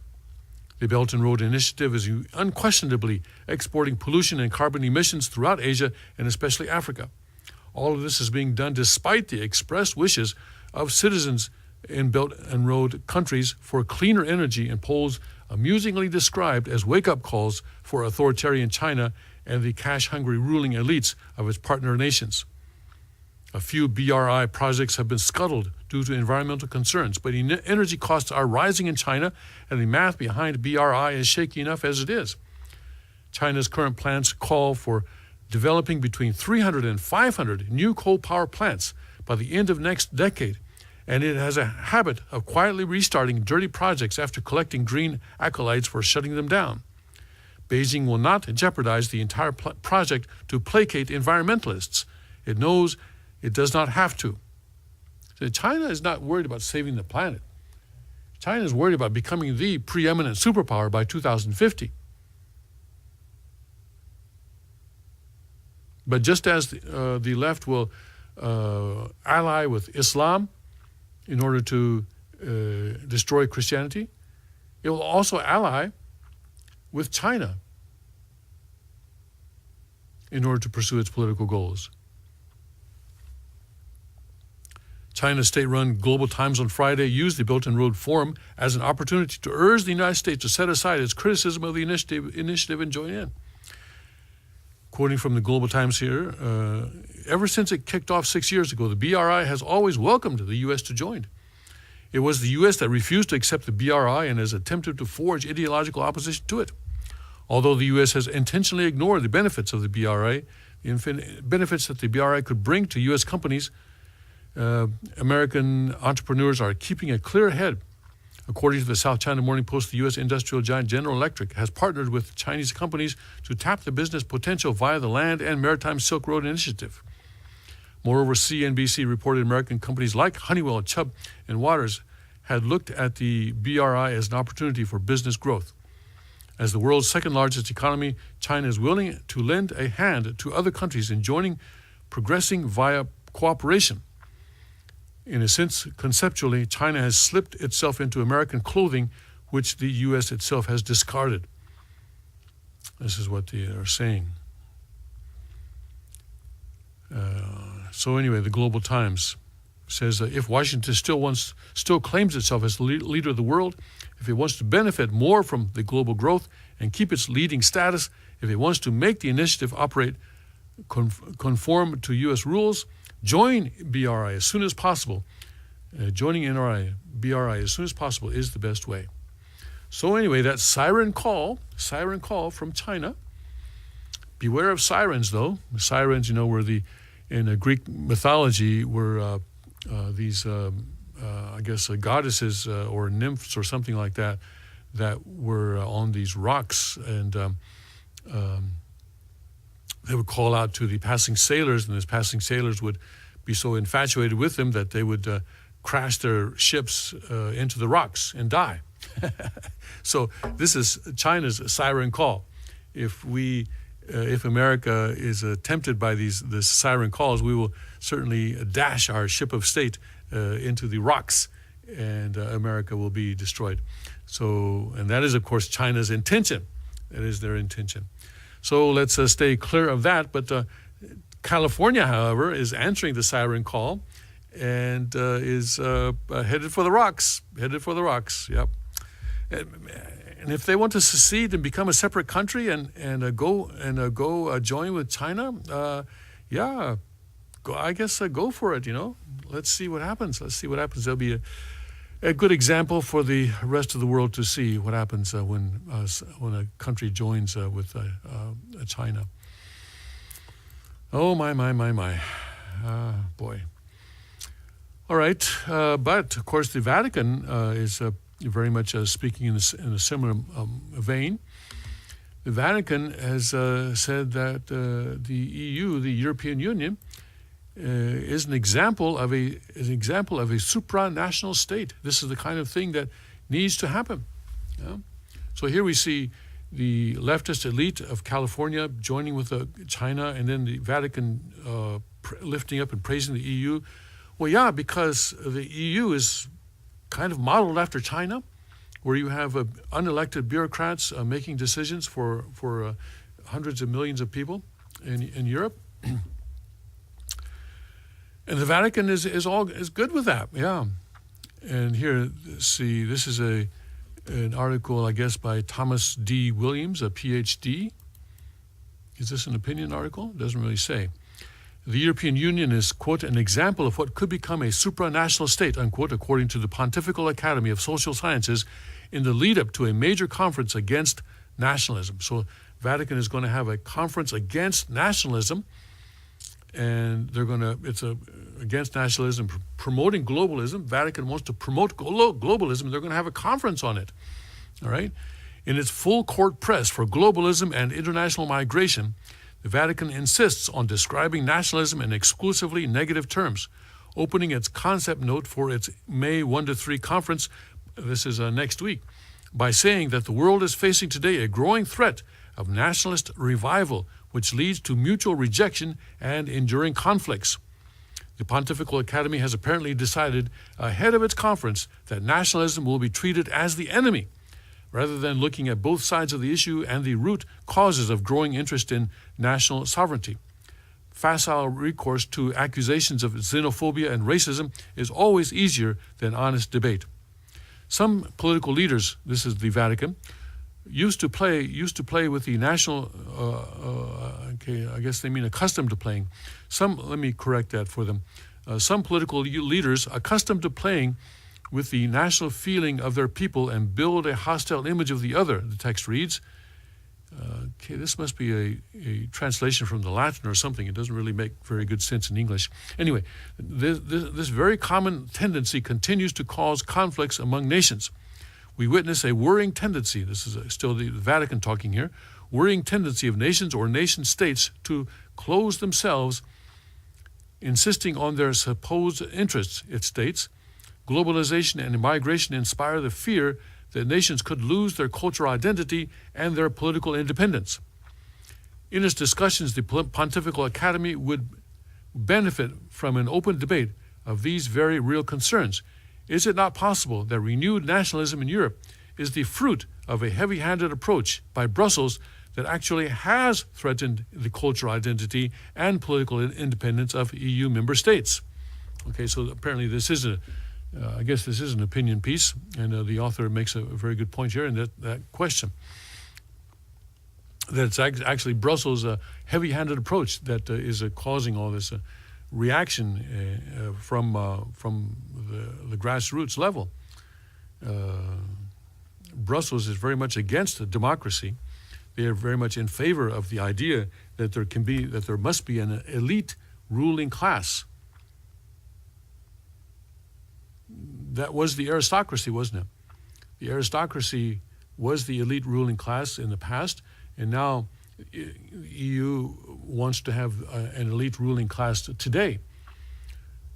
The Belt and Road Initiative is unquestionably exporting pollution and carbon emissions throughout Asia and especially Africa. All of this is being done despite the expressed wishes of citizens in Belt and Road countries for cleaner energy, and polls amusingly described as wake-up calls for authoritarian China and the cash-hungry ruling elites of its partner nations. A few BRI projects have been scuttled due to environmental concerns, but energy costs are rising in China, and the math behind BRI is shaky enough as it is. China's current plans call for developing between 300 and 500 new coal power plants by the end of next decade, and it has a habit of quietly restarting dirty projects after collecting green accolades for shutting them down. Beijing will not jeopardize the entire project to placate environmentalists. It knows it does not have to. So China is not worried about saving the planet. China is worried about becoming the preeminent superpower by 2050. But just as the left will ally with Islam in order to destroy Christianity, it will also ally with China in order to pursue its political goals. China's state-run Global Times on Friday used the Belt and Road Forum as an opportunity to urge the United States to set aside its criticism of the initiative and join in. Quoting from the Global Times here, ever since it kicked off 6 years ago, the BRI has always welcomed the U.S. to join. It was the U.S. that refused to accept the BRI and has attempted to forge ideological opposition to it. Although the U.S. has intentionally ignored the benefits of the BRI, the benefits that the BRI could bring to U.S. companies, American entrepreneurs are keeping a clear head. According to the South China Morning Post, the U.S. industrial giant General Electric has partnered with Chinese companies to tap the business potential via the Land and Maritime Silk Road Initiative. Moreover, CNBC reported American companies like Honeywell, Chubb, and Waters had looked at the BRI as an opportunity for business growth. As the world's second largest economy, China is willing to lend a hand to other countries in progressing via cooperation. In a sense, conceptually, China has slipped itself into American clothing, which the U.S. itself has discarded. This is what they are saying. So anyway, the Global Times says if Washington still claims itself as the leader of the world, if it wants to benefit more from the global growth and keep its leading status, if it wants to make the initiative operate conform to U.S. rules, join BRI as soon as possible. Joining BRI as soon as possible is the best way. So anyway, that siren call from China. Beware of sirens, though. Sirens, were in Greek mythology were these, I guess, goddesses or nymphs or something like that were on these rocks, and they would call out to the passing sailors, and these passing sailors would be so infatuated with them that they would crash their ships into the rocks and die. So this is China's siren call. If America is tempted by these siren calls, we will certainly dash our ship of state into the rocks, and America will be destroyed. So, and that is, of course, China's intention. That is their intention. So let's stay clear of that. But California, however, is answering the siren call and is headed for the rocks. Headed for the rocks. Yep. And if they want to secede and become a separate country and go join with China, I guess go for it. Let's see what happens. There'll be a good example for the rest of the world to see what happens when a country joins with China. Oh, my. Boy. All right. But, of course, the Vatican is very much speaking in a similar vein. The Vatican has said that the EU, the European Union, is an example of a supranational state. This is the kind of thing that needs to happen. Yeah? So here we see the leftist elite of California joining with China, and then the Vatican lifting up and praising the EU. Well, yeah, because the EU is kind of modeled after China, where you have unelected bureaucrats making decisions for hundreds of millions of people in Europe. And the Vatican is good with that, yeah. And here, see, this is an article, I guess, by Thomas D. Williams, a PhD. Is this an opinion article? It doesn't really say. The European Union is, quote, an example of what could become a supranational state, unquote, according to the Pontifical Academy of Social Sciences in the lead-up to a major conference against nationalism. So Vatican is going to have a conference against nationalism, and it's against nationalism, promoting globalism. Vatican wants to promote globalism, and they're going to have a conference on it, all right? In its full court press for globalism and international migration, the Vatican insists on describing nationalism in exclusively negative terms, opening its concept note for its May 1-3 conference, this is next week, by saying that the world is facing today a growing threat of nationalist revival, which leads to mutual rejection and enduring conflicts. The Pontifical Academy has apparently decided ahead of its conference that nationalism will be treated as the enemy, rather than looking at both sides of the issue and the root causes of growing interest in national sovereignty. facile recourse to accusations of xenophobia and racism is always easier than honest debate. Some political leaders, this is the Vatican, used to play with the national, I guess they mean accustomed to playing. Let me correct that for them. Some political leaders accustomed to playing with the national feeling of their people and build a hostile image of the other, the text reads. This must be a translation from the Latin or something. It doesn't really make very good sense in English. Anyway, this very common tendency continues to cause conflicts among nations. We witness a worrying tendency, this is still the Vatican talking here, worrying tendency of nations or nation states to close themselves, insisting on their supposed interests, it states. Globalization and migration inspire the fear that nations could lose their cultural identity and their political independence. In its discussions, the Pontifical Academy would benefit from an open debate of these very real concerns. Is it not possible that renewed nationalism in Europe is the fruit of a heavy-handed approach by Brussels that actually has threatened the cultural identity and political independence of EU member states? Okay, so apparently this is I guess this is an opinion piece, and the author makes a very good point here in that question. That it's actually Brussels' heavy-handed approach that is causing all this reaction from the grassroots level. Brussels is very much against democracy. They are very much in favor of the idea that there must be an elite ruling class. That was the aristocracy, wasn't it? The aristocracy was the elite ruling class in the past, and now EU wants to have an elite ruling class today.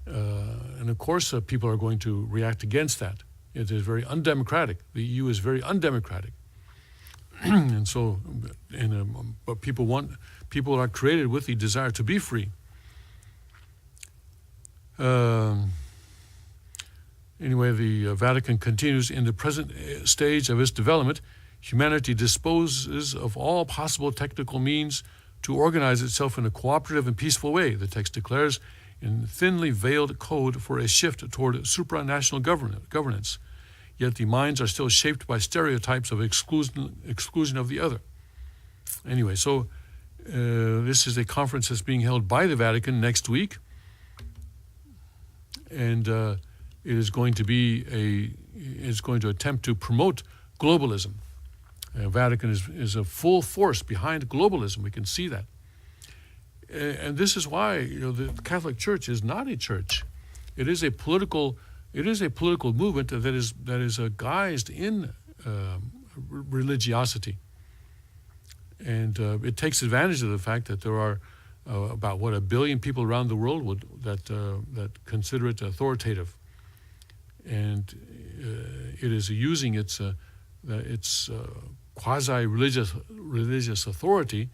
And of course, people are going to react against that. It is very undemocratic. The EU is very undemocratic. And so, but people are created with the desire to be free. Anyway, the Vatican continues, in the present stage of its development, humanity disposes of all possible technical means to organize itself in a cooperative and peaceful way, the text declares, in thinly veiled code for a shift toward supranational governance. Yet the minds are still shaped by stereotypes of exclusion of the other. Anyway, so this is a conference that's being held by the Vatican next week, and it is going to attempt to promote globalism. Vatican is a full force behind globalism. We can see that, and this is why the Catholic Church is not a church. It is a political movement that is guised in religiosity, and it takes advantage of the fact that there are about 1 billion people around the world that consider it authoritative. And it is using its quasi-religious authority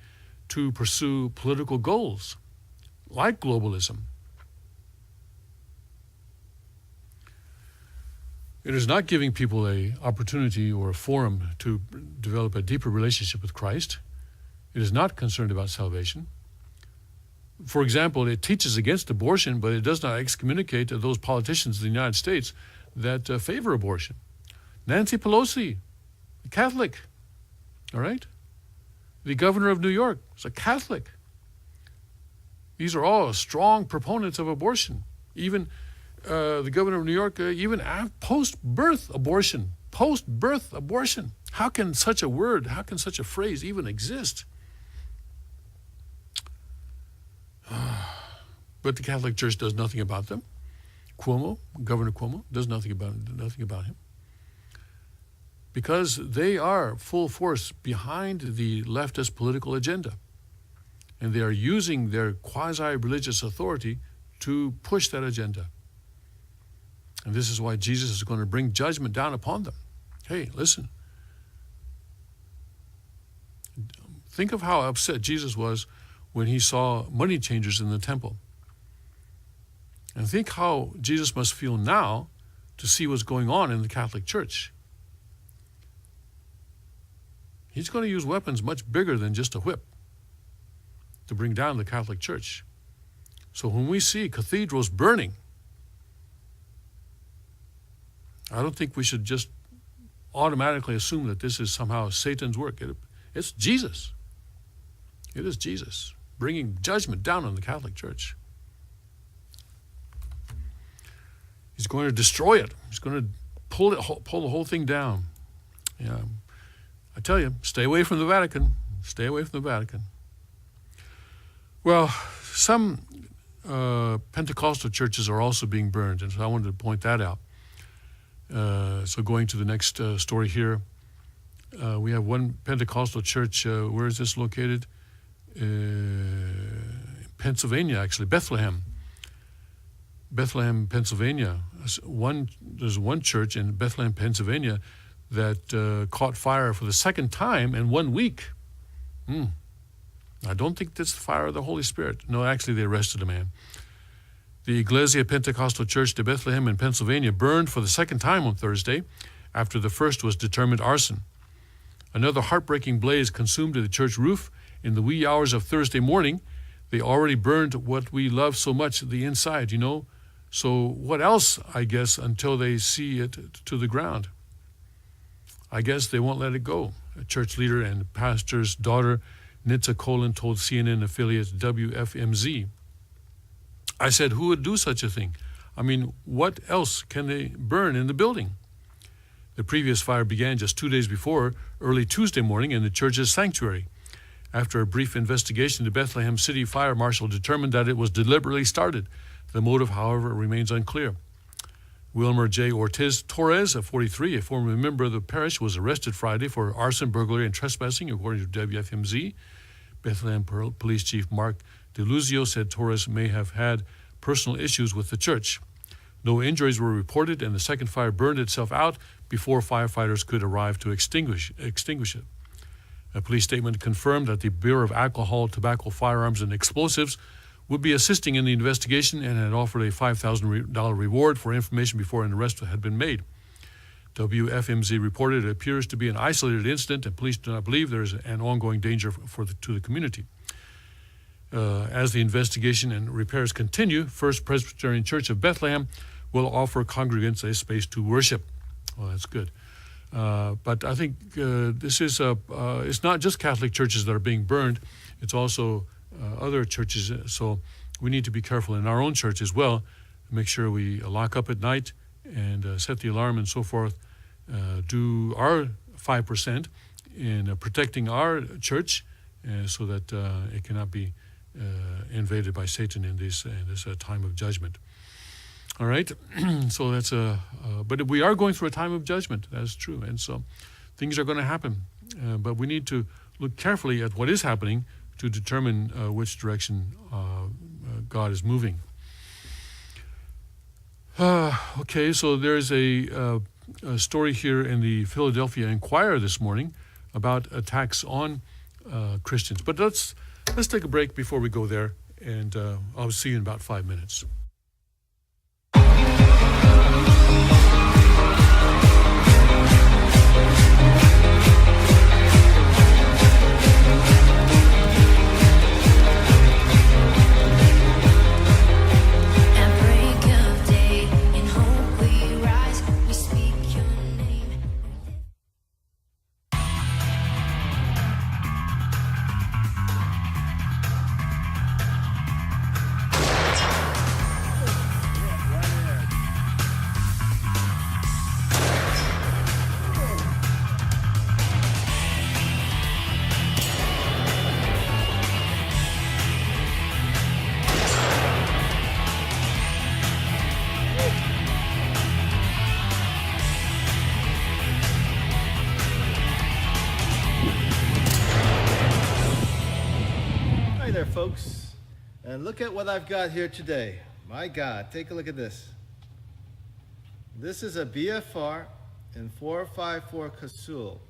to pursue political goals, like globalism. It is not giving people an opportunity or a forum to develop a deeper relationship with Christ. It is not concerned about salvation. For example, it teaches against abortion, but it does not excommunicate those politicians in the United States that favor abortion. Nancy Pelosi, a Catholic, all right? The governor of New York is a Catholic. These are all strong proponents of abortion. Even the governor of New York, even post-birth abortion. How can such a phrase even exist? But the Catholic Church does nothing about them. Governor Cuomo, does nothing about him. Because they are full force behind the leftist political agenda. And they are using their quasi-religious authority to push that agenda. And this is why Jesus is going to bring judgment down upon them. Hey, listen. Think of how upset Jesus was when he saw money changers in the temple. And think how Jesus must feel now to see what's going on in the Catholic Church. He's going to use weapons much bigger than just a whip to bring down the Catholic Church. So when we see cathedrals burning, I don't think we should just automatically assume that this is somehow Satan's work. It's Jesus. It is Jesus bringing judgment down on the Catholic Church. He's going to destroy it. He's going to pull the whole thing down. Yeah, I tell you, stay away from the Vatican. Stay away from the Vatican. Well, some Pentecostal churches are also being burned, and so I wanted to point that out. So going to the next story here, we have one Pentecostal church. Where is this located? Pennsylvania, actually, Bethlehem, Pennsylvania. There's one church in Bethlehem, Pennsylvania, that caught fire for the second time in 1 week. I don't think that's the fire of the Holy Spirit. No, actually, they arrested a man. The Iglesia Pentecostal Church de Bethlehem in Pennsylvania burned for the second time on Thursday, after the first was determined arson. Another heartbreaking blaze consumed the church roof in the wee hours of Thursday morning. They already burned what we love so much, the inside, So what else, I guess, until they see it to the ground? I guess they won't let it go. A church leader and pastor's daughter, Nitza Colin, told CNN affiliate WFMZ. I said, who would do such a thing? I mean, what else can they burn in the building? The previous fire began just 2 days before, early Tuesday morning, in the church's sanctuary. After a brief investigation, the Bethlehem City Fire Marshal determined that it was deliberately started. The motive, however, remains unclear. Wilmer J. Ortiz Torres, of 43, a former member of the parish, was arrested Friday for arson, burglary, and trespassing, according to WFMZ. Bethlehem Police Chief Mark DeLuzio said Torres may have had personal issues with the church. No injuries were reported, and the second fire burned itself out before firefighters could arrive to extinguish it. A police statement confirmed that the Bureau of Alcohol, Tobacco, Firearms, and Explosives would be assisting in the investigation and had offered a $5,000 reward for information before an arrest had been made. WFMZ reported it appears to be an isolated incident, and police do not believe there is an ongoing danger to the community. As the investigation and repairs continue, First Presbyterian Church of Bethlehem will offer congregants a space to worship. Well, that's good. But I think this is it's not just Catholic churches that are being burned. It's also other churches. So we need to be careful in our own church as well. Make sure we lock up at night and set the alarm and so forth. Do our 5% in protecting our church so that it cannot be invaded by Satan in this time of judgment. All right, so that's but we are going through a time of judgment. That's true, and so things are going to happen. But we need to look carefully at what is happening to determine which direction God is moving. Okay, so there's a story here in the Philadelphia Inquirer this morning about attacks on Christians. But let's take a break before we go there, and I'll see you in about 5 minutes. Folks, and look at what I've got here today. My God, take a look at this. This is a BFR in 454 Casull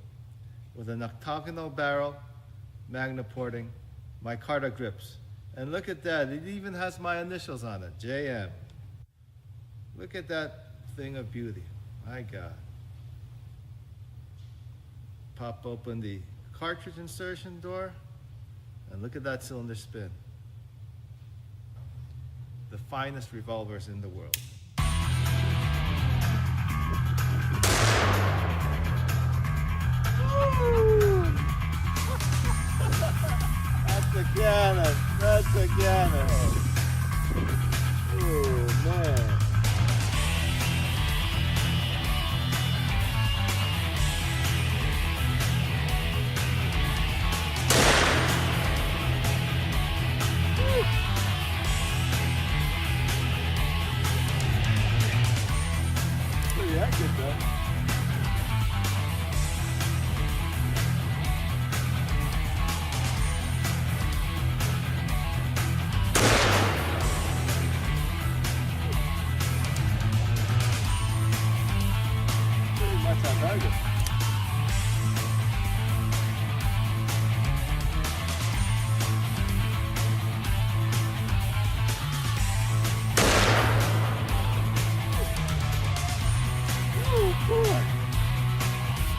with an octagonal barrel, magna porting, micarta grips. And look at that, it even has my initials on it, JM. Look at that thing of beauty, my God. Pop open the cartridge insertion door, and look at that cylinder spin. the finest revolvers in the world. That's a cannon. That's a cannon. Oh, man. Pretty accurate, though. Target. Oh boy!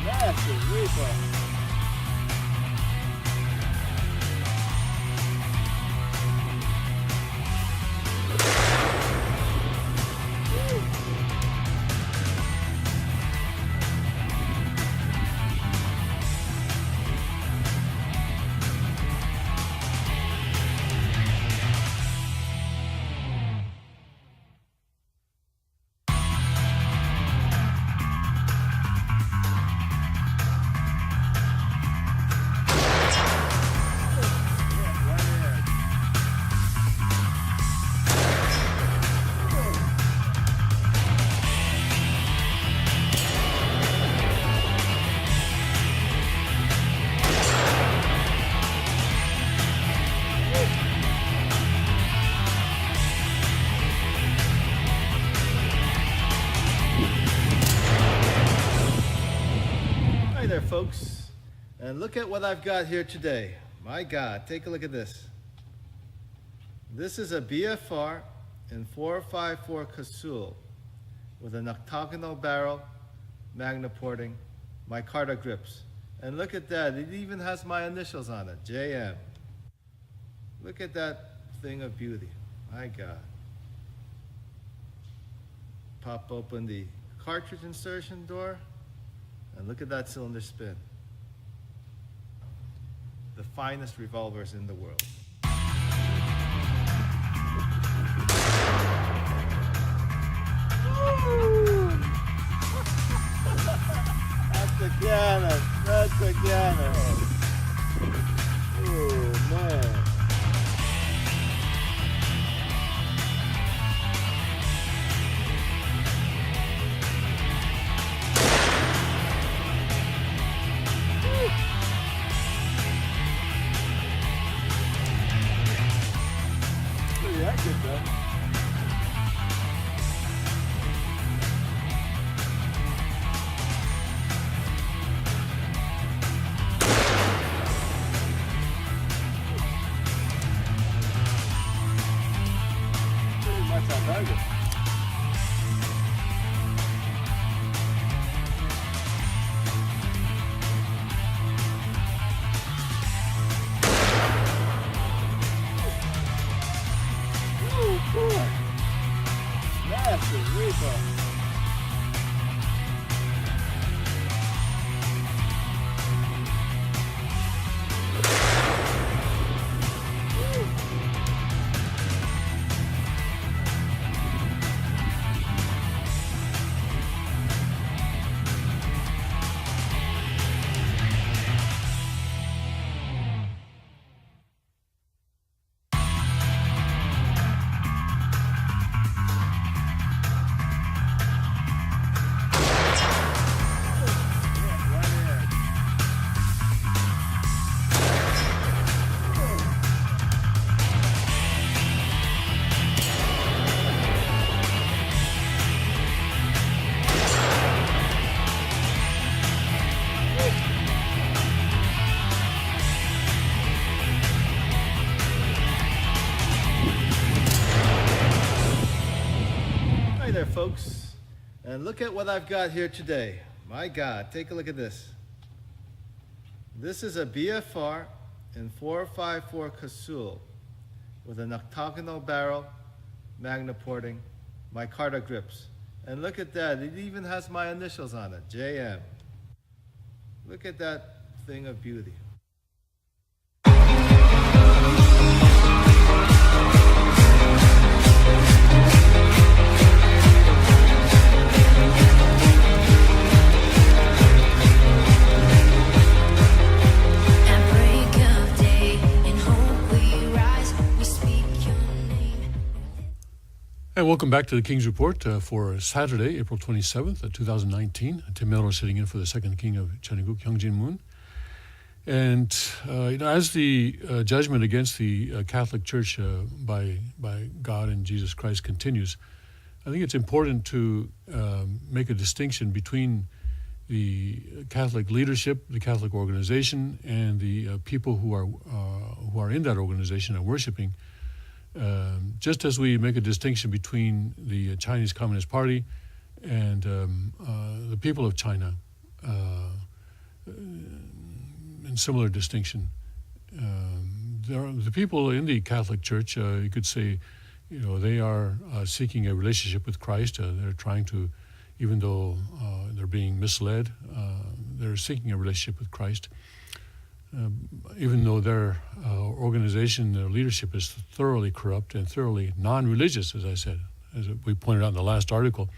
Massive reaper. Hi there, folks. And look at what I've got here today. My God, take a look at this. This is a BFR in 454 Casul with an octagonal barrel, magna-porting, micarta grips. And look at that, it even has my initials on it, JM. Look at that thing of beauty, my God. Pop open the cartridge insertion door, and look at that cylinder spin. The finest revolvers in the world. That's a cannon. That's a cannon. Oh, man. Pretty accurate, though. Target. Oh boy! Massive reaper. Hi there, folks. And look at what I've got here today. My God, take a look at this. This is a BFR in 454 Casul with an octagonal barrel, magna porting, micarta grips. And look at that, it even has my initials on it, JM. Look at that thing of beauty. And welcome back to the King's Report for Saturday, April 27th, 2019. Tim Miller sitting in for the second king of Cheongguk, Hyungjin Moon. And as the judgment against the Catholic Church by God and Jesus Christ continues, I think it's important to make a distinction between the Catholic leadership, the Catholic organization, and the people who are in that organization and worshiping. Just as we make a distinction between the Chinese Communist Party and the people of China, in similar distinction, the people in the Catholic Church, you could say, they are seeking a relationship with Christ. They're trying to, even though they're being misled, they're seeking a relationship with Christ. Even though their organization, their leadership is thoroughly corrupt and thoroughly non-religious, as I said, as we pointed out in the last article,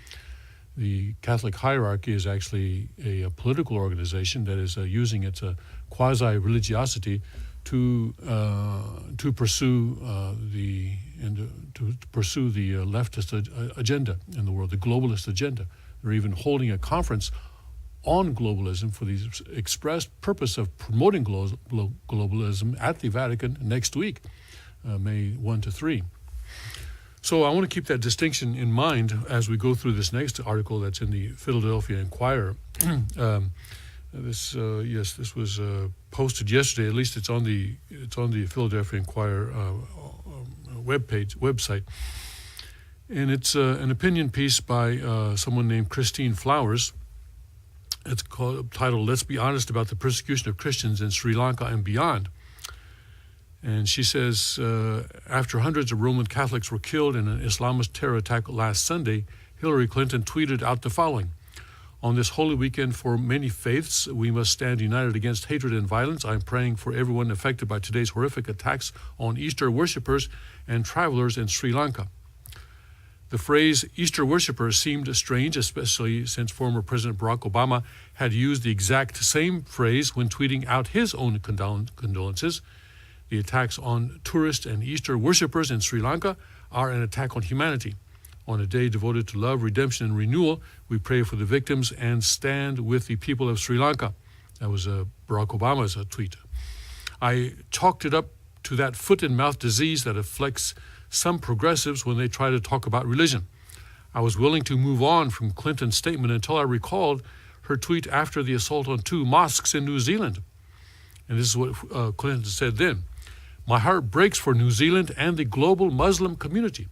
the Catholic hierarchy is actually a political organization that is using its quasi-religiosity to pursue the leftist agenda in the world, the globalist agenda. They're even holding a conference on globalism for the express purpose of promoting globalism at the Vatican next week, May 1 to 3. So I want to keep that distinction in mind as we go through this next article that's in the Philadelphia Inquirer. This was posted yesterday. At least it's on the Philadelphia Inquirer website, and it's an opinion piece by someone named Christine Flowers. It's titled, "Let's Be Honest About the Persecution of Christians in Sri Lanka and Beyond." And she says, after hundreds of Roman Catholics were killed in an Islamist terror attack last Sunday, Hillary Clinton tweeted out the following: "On this holy weekend for many faiths, we must stand united against hatred and violence. I'm praying for everyone affected by today's horrific attacks on Easter worshippers and travelers in Sri Lanka." The phrase Easter worshippers seemed strange, especially since former President Barack Obama had used the exact same phrase when tweeting out his own condolences. The attacks on tourist and Easter worshippers in Sri Lanka are an attack on humanity. On a day devoted to love, redemption, and renewal, we pray for the victims and stand with the people of Sri Lanka. That was Barack Obama's tweet. I chalked it up to that foot-and-mouth disease that afflicts some progressives when they try to talk about religion. I was willing to move on from Clinton's statement until I recalled her tweet after the assault on 2 mosques in New Zealand. And this is what Clinton said then: "My heart breaks for New Zealand and the global Muslim community.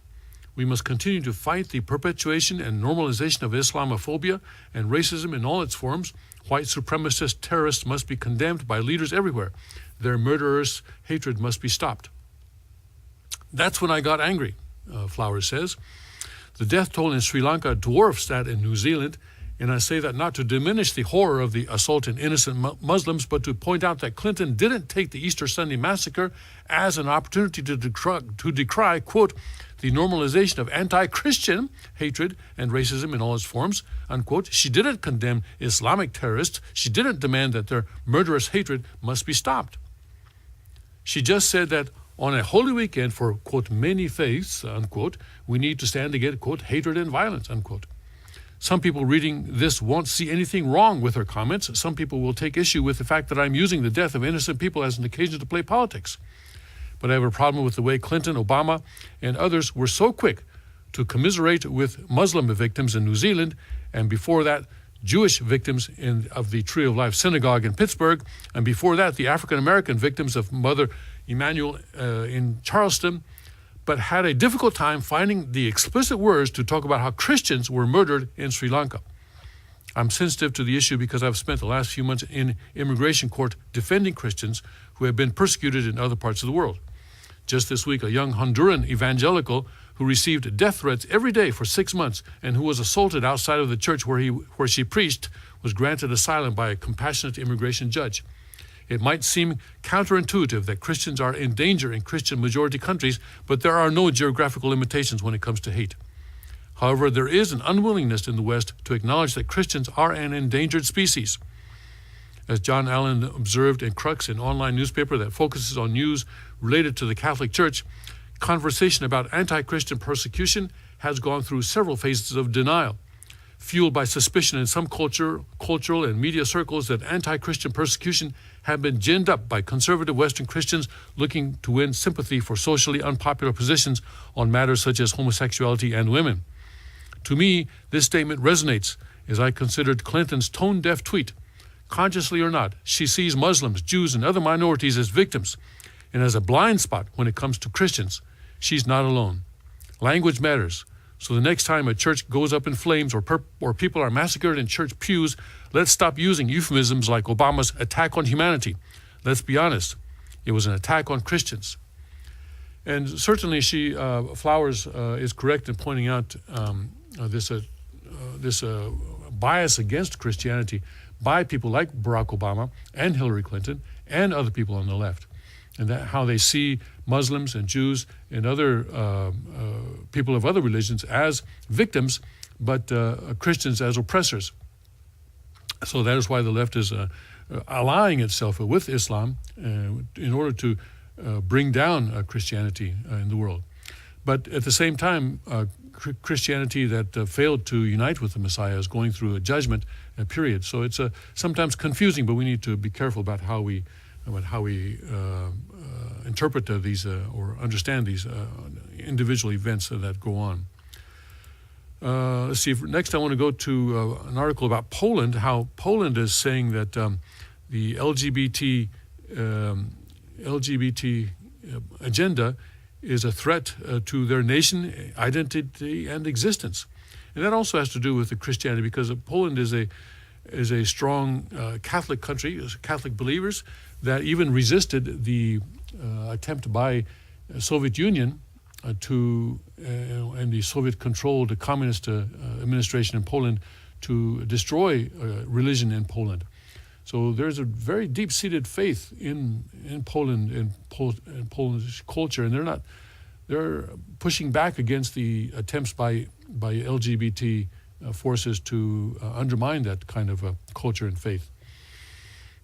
We must continue to fight the perpetuation and normalization of Islamophobia and racism in all its forms. White supremacist terrorists must be condemned by leaders everywhere. Their murderous hatred must be stopped." That's when I got angry, Flowers says. The death toll in Sri Lanka dwarfs that in New Zealand, and I say that not to diminish the horror of the assault on innocent Muslims, but to point out that Clinton didn't take the Easter Sunday massacre as an opportunity to decry, quote, "the normalization of anti-Christian hatred and racism in all its forms," unquote. She didn't condemn Islamic terrorists. She didn't demand that their murderous hatred must be stopped. She just said that on a holy weekend for, quote, many faiths, unquote, we need to stand against, quote, hatred and violence, unquote. Some people reading this won't see anything wrong with her comments. Some people will take issue with the fact that I'm using the death of innocent people as an occasion to play politics. But I have a problem with the way Clinton, Obama, and others were so quick to commiserate with Muslim victims in New Zealand, and before that, Jewish victims of the Tree of Life Synagogue in Pittsburgh, and before that, the African-American victims of Mother Emanuel in Charleston, but had a difficult time finding the explicit words to talk about how Christians were murdered in Sri Lanka. I'm sensitive to the issue because I've spent the last few months in immigration court defending Christians who have been persecuted in other parts of the world. Just this week, a young Honduran evangelical who received death threats every day for 6 months and who was assaulted outside of the church where she preached, was granted asylum by a compassionate immigration judge. It might seem counterintuitive that Christians are in danger in Christian majority countries, but there are no geographical limitations when it comes to hate. However, there is an unwillingness in the West to acknowledge that Christians are an endangered species. As John Allen observed in Crux, an online newspaper that focuses on news related to the Catholic Church, conversation about anti-Christian persecution has gone through several phases of denial, fueled by suspicion in some cultural and media circles that anti-Christian persecution have been ginned up by conservative Western Christians looking to win sympathy for socially unpopular positions on matters such as homosexuality and women. To me, this statement resonates as I considered Clinton's tone-deaf tweet. Consciously or not, she sees Muslims, Jews, and other minorities as victims and as a blind spot when it comes to Christians. She's not alone. Language matters. So the next time a church goes up in flames or people are massacred in church pews, let's stop using euphemisms like Obama's attack on humanity. Let's be honest. It was an attack on Christians. And certainly Flowers is correct in pointing out this bias against Christianity by people like Barack Obama and Hillary Clinton and other people on the left, and that how they see Muslims and Jews and other people of other religions as victims, but Christians as oppressors. So that is why the left is allying itself with Islam in order to bring down Christianity in the world. But at the same time, Christianity that failed to unite with the Messiah is going through a judgment period. So it's sometimes confusing, but we need to be careful about how we interpret these or understand these individual events that go on. Let's see. Next, I want to go to an article about Poland. How Poland is saying that the LGBT agenda is a threat to their nation, identity, and existence. And that also has to do with the Christianity, because Poland is a strong Catholic country, Catholic believers that even resisted the attempt by Soviet Union and the Soviet-controlled communist administration in Poland to destroy religion in Poland. So there's a very deep-seated faith in Poland and Polish culture, and they're pushing back against the attempts by LGBT forces to undermine that kind of culture and faith.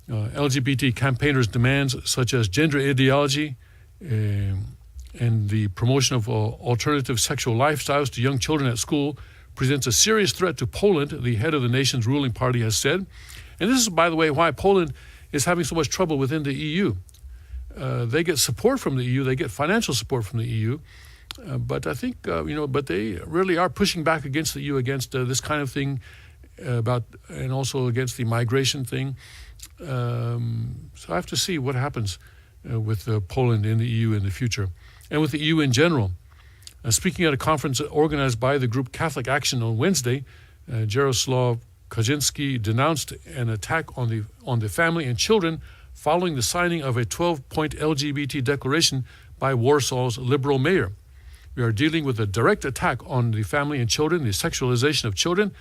LGBT campaigners' demands, such as gender ideology and the promotion of alternative sexual lifestyles to young children at school, presents a serious threat to Poland, the head of the nation's ruling party has said. And this is, by the way, why Poland is having so much trouble within the EU. They get support from the EU, they get financial support from the EU, but I think, but they really are pushing back against the EU, against this kind of thing and also against the migration thing. So I have to see what happens with Poland in the EU in the future, and with the EU in general. Speaking at a conference organized by the group Catholic Action on Wednesday, Jaroslaw Kaczynski denounced an attack on the family and children following the signing of a 12-point LGBT declaration by Warsaw's liberal mayor. We are dealing with a direct attack on the family and children, the sexualization of children,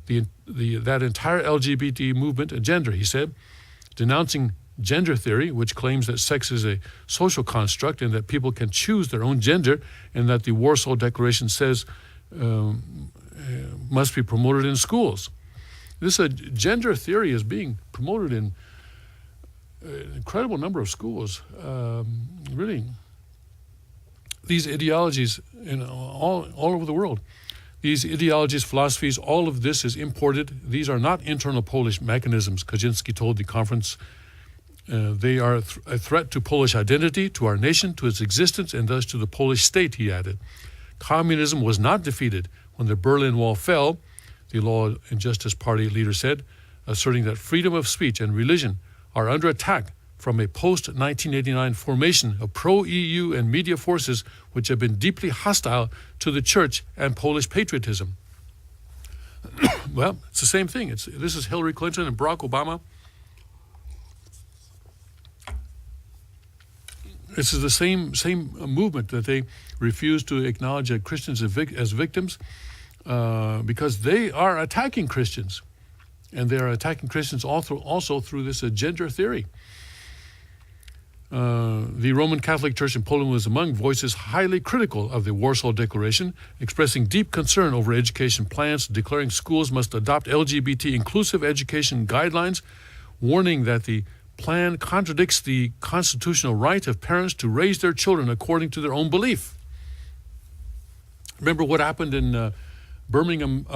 that entire LGBT movement and gender, he said, denouncing gender theory, which claims that sex is a social construct and that people can choose their own gender, and that the Warsaw Declaration says must be promoted in schools. This gender theory is being promoted in an incredible number of schools. Really, these ideologies all over the world. These ideologies, philosophies, all of this is imported. These are not internal Polish mechanisms, Kaczynski told the conference. They are a threat to Polish identity, to our nation, to its existence, and thus to the Polish state, he added. Communism was not defeated when the Berlin Wall fell, the Law and Justice Party leader said, asserting that freedom of speech and religion are under attack from a post-1989 formation of pro-EU and media forces which have been deeply hostile to the church and Polish patriotism. Well, it's the same thing. This is Hillary Clinton and Barack Obama. This is the same movement that they refuse to acknowledge Christians as victims because they are attacking Christians. And they are attacking Christians also through this gender theory. The Roman Catholic Church in Poland was among voices highly critical of the Warsaw Declaration, expressing deep concern over education plans, declaring schools must adopt LGBT inclusive education guidelines, warning that the plan contradicts the constitutional right of parents to raise their children according to their own belief. Remember what happened in Birmingham,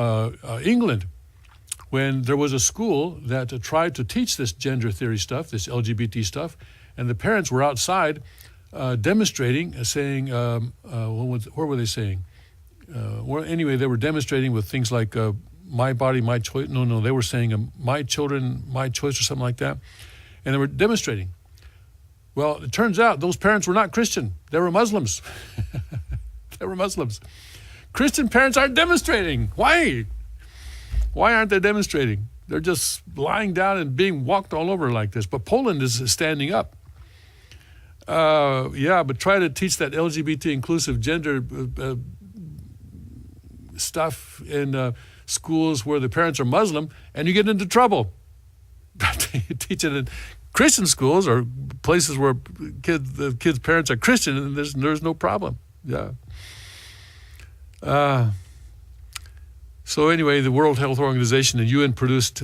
England, when there was a school that tried to teach this gender theory stuff, this LGBT stuff, and the parents were outside demonstrating, saying, where were they saying? Well, anyway, they were demonstrating with things like my body, my choice. No, they were saying my children, my choice or something like that. And they were demonstrating. Well, it turns out those parents were not Christian. They were Muslims. They were Muslims. Christian parents aren't demonstrating. Why? Why aren't they demonstrating? They're just lying down and being walked all over like this. But Poland is standing up. But try to teach that LGBT inclusive gender stuff in schools where the parents are Muslim, and you get into trouble. Teach it in Christian schools or places where the kids' parents are Christian, and there's no problem. Yeah. So anyway, the World Health Organization and UN produced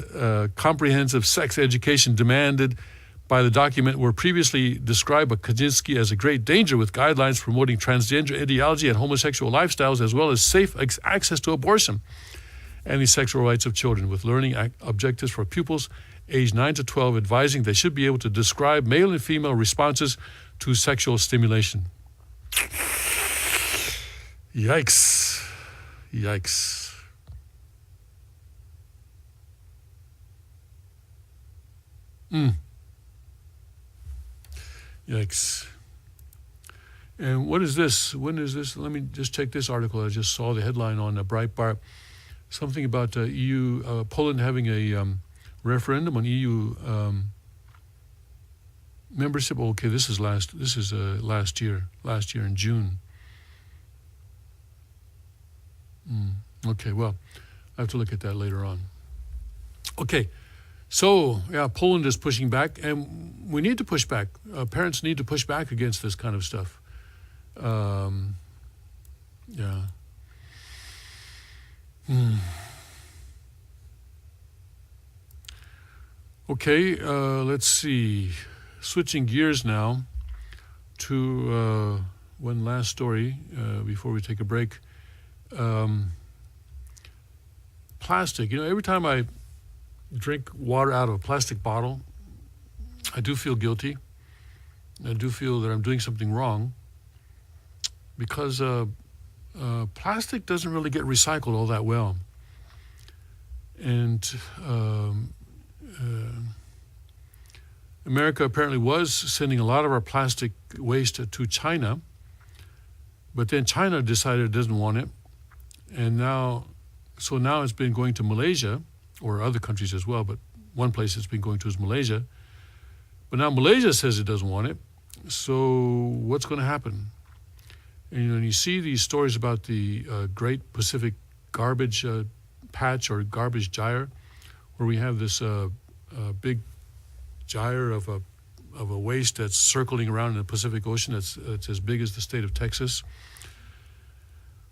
comprehensive sex education demanded by the document were previously described by Kaczynski as a great danger, with guidelines promoting transgender ideology and homosexual lifestyles, as well as safe access to abortion and the sexual rights of children, with learning objectives for pupils aged 9 to 12, advising they should be able to describe male and female responses to sexual stimulation. Yikes. Yikes. Yikes. And what is this? When is this? Let me just check this article. I just saw the headline on Breitbart. Something about Poland having a referendum on EU membership. Okay, this is last year in June. Okay, well, I have to look at that later on. Okay, so yeah, Poland is pushing back, and we need to push back. Parents need to push back against this kind of stuff. Okay, let's see. Switching gears now to one last story before we take a break. Plastic. You know, every time I drink water out of a plastic bottle, I do feel guilty. I do feel that I'm doing something wrong because plastic doesn't really get recycled all that well. And America apparently was sending a lot of our plastic waste to China, but then China decided it doesn't want it. And now it's been going to Malaysia, or other countries as well, but one place it's been going to is Malaysia. But now Malaysia says it doesn't want it. So what's going to happen? And you see these stories about the Great Pacific Garbage Patch or garbage gyre, where we have this big gyre of a waste that's circling around in the Pacific Ocean that's as big as the state of Texas.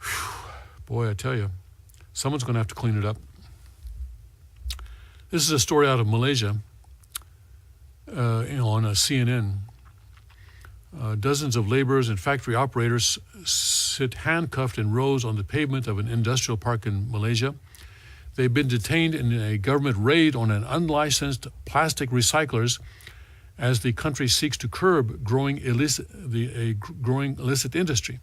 Whew. Boy, I tell you, someone's going to have to clean it up. This is a story out of Malaysia on CNN. Dozens of laborers and factory operators sit handcuffed in rows on the pavement of an industrial park in Malaysia. They've been detained in a government raid on an unlicensed plastic recyclers as the country seeks to curb growing illicit industry.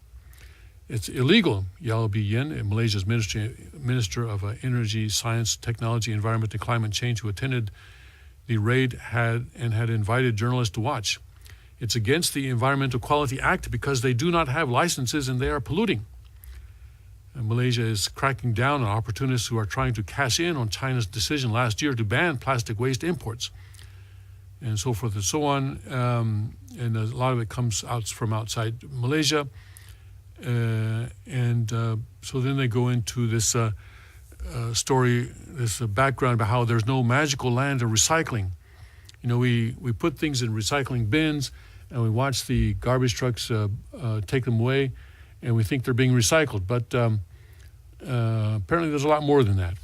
It's illegal, Yao B. Yen, Malaysia's Minister of Energy, Science, Technology, Environment, and Climate Change, who attended the raid, had invited journalists to watch. It's against the Environmental Quality Act because they do not have licenses and they are polluting. And Malaysia is cracking down on opportunists who are trying to cash in on China's decision last year to ban plastic waste imports. and so forth and so on. And a lot of it comes out from outside Malaysia. So then they go into this story, this background about how there's no magical land of recycling. You know, we put things in recycling bins, and we watch the garbage trucks take them away, and we think they're being recycled. But apparently there's a lot more than that.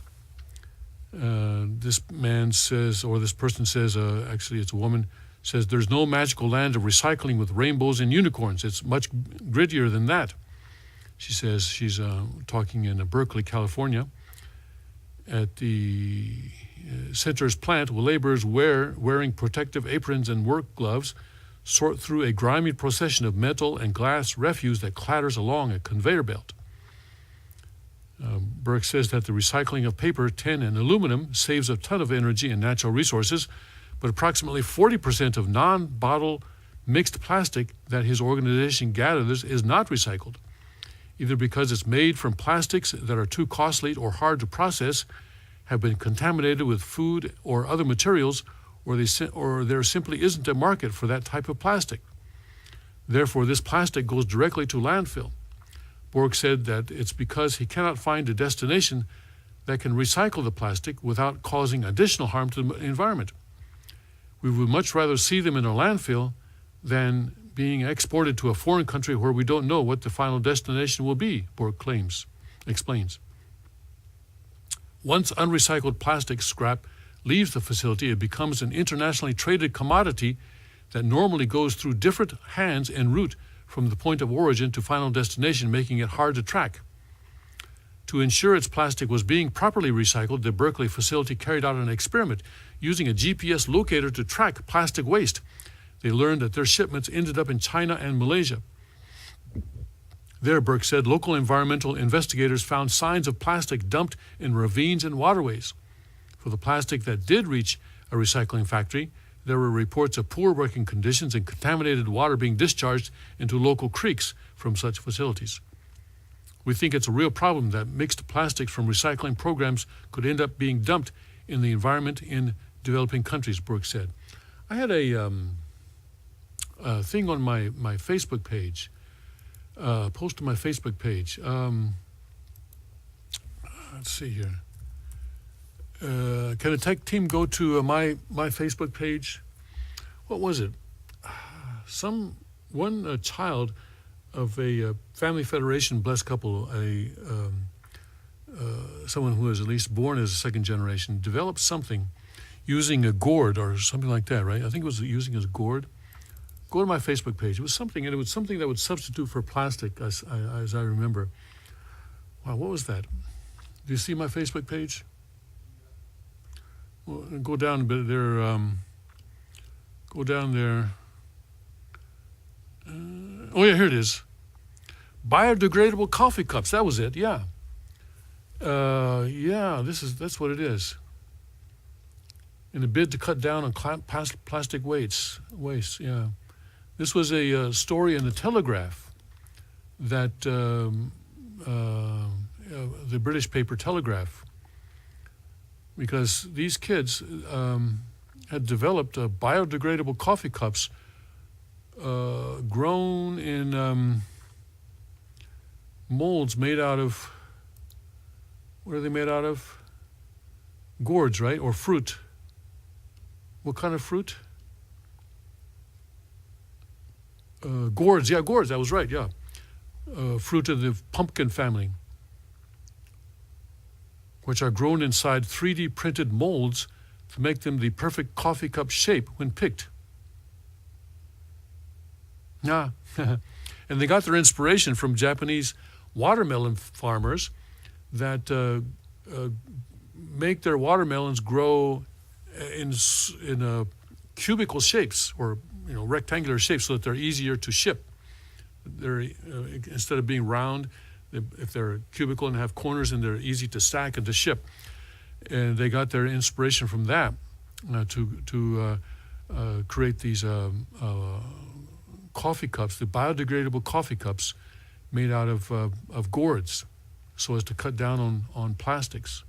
This man says, or this person says, actually it's a woman, says there's no magical land of recycling with rainbows and unicorns. It's much grittier than that. She says she's talking in Berkeley, California, at the center's plant where laborers wearing protective aprons and work gloves sort through a grimy procession of metal and glass refuse that clatters along a conveyor belt. Burke says that the recycling of paper, tin, and aluminum saves a ton of energy and natural resources, but approximately 40% of non-bottle mixed plastic that his organization gathers is not recycled, either because it's made from plastics that are too costly or hard to process, have been contaminated with food or other materials, or there simply isn't a market for that type of plastic. Therefore, this plastic goes directly to landfill. Borg said that it's because he cannot find a destination that can recycle the plastic without causing additional harm to the environment. We would much rather see them in a landfill than being exported to a foreign country where we don't know what the final destination will be, Borg explains. Once unrecycled plastic scrap leaves the facility, it becomes an internationally traded commodity that normally goes through different hands en route from the point of origin to final destination, making it hard to track. To ensure its plastic was being properly recycled, the Berkeley facility carried out an experiment using a GPS locator to track plastic waste. They learned that their shipments ended up in China and Malaysia. There, Burke said, local environmental investigators found signs of plastic dumped in ravines and waterways. For the plastic that did reach a recycling factory, there were reports of poor working conditions and contaminated water being discharged into local creeks from such facilities. We think it's a real problem that mixed plastics from recycling programs could end up being dumped in the environment in developing countries, Burke said. I had a thing on my Facebook page, post on my Facebook page. Let's see here. Can a tech team go to my Facebook page? What was it? One child of a family federation blessed couple, someone who was at least born as a second generation, developed something using a gourd or something like that, right? I think it was using as a gourd. Go to my Facebook page. It was something that would substitute for plastic, as I remember. Wow, what was that? Do you see my Facebook page? Well, go down a bit there. Go down there. Oh yeah, here it is. Biodegradable coffee cups. That was it. Yeah. That's what it is. In a bid to cut down on plastic waste. Yeah. This was a story in the Telegraph that the British paper Telegraph, because these kids had developed biodegradable coffee cups grown in molds made out of, what are they made out of? Gourds, right? Or fruit. What kind of fruit? Gourds, that was right, yeah. Fruit of the pumpkin family, which are grown inside 3D printed molds to make them the perfect coffee cup shape when picked. Yeah. And they got their inspiration from Japanese watermelon farmers that make their watermelons grow in cubical shapes, or rectangular shapes, so that they're easier to ship. They're instead of being round, if they're cubical and have corners, and they're easy to stack and to ship. And they got their inspiration from that to create these coffee cups, the biodegradable coffee cups made out of gourds, so as to cut down on plastics.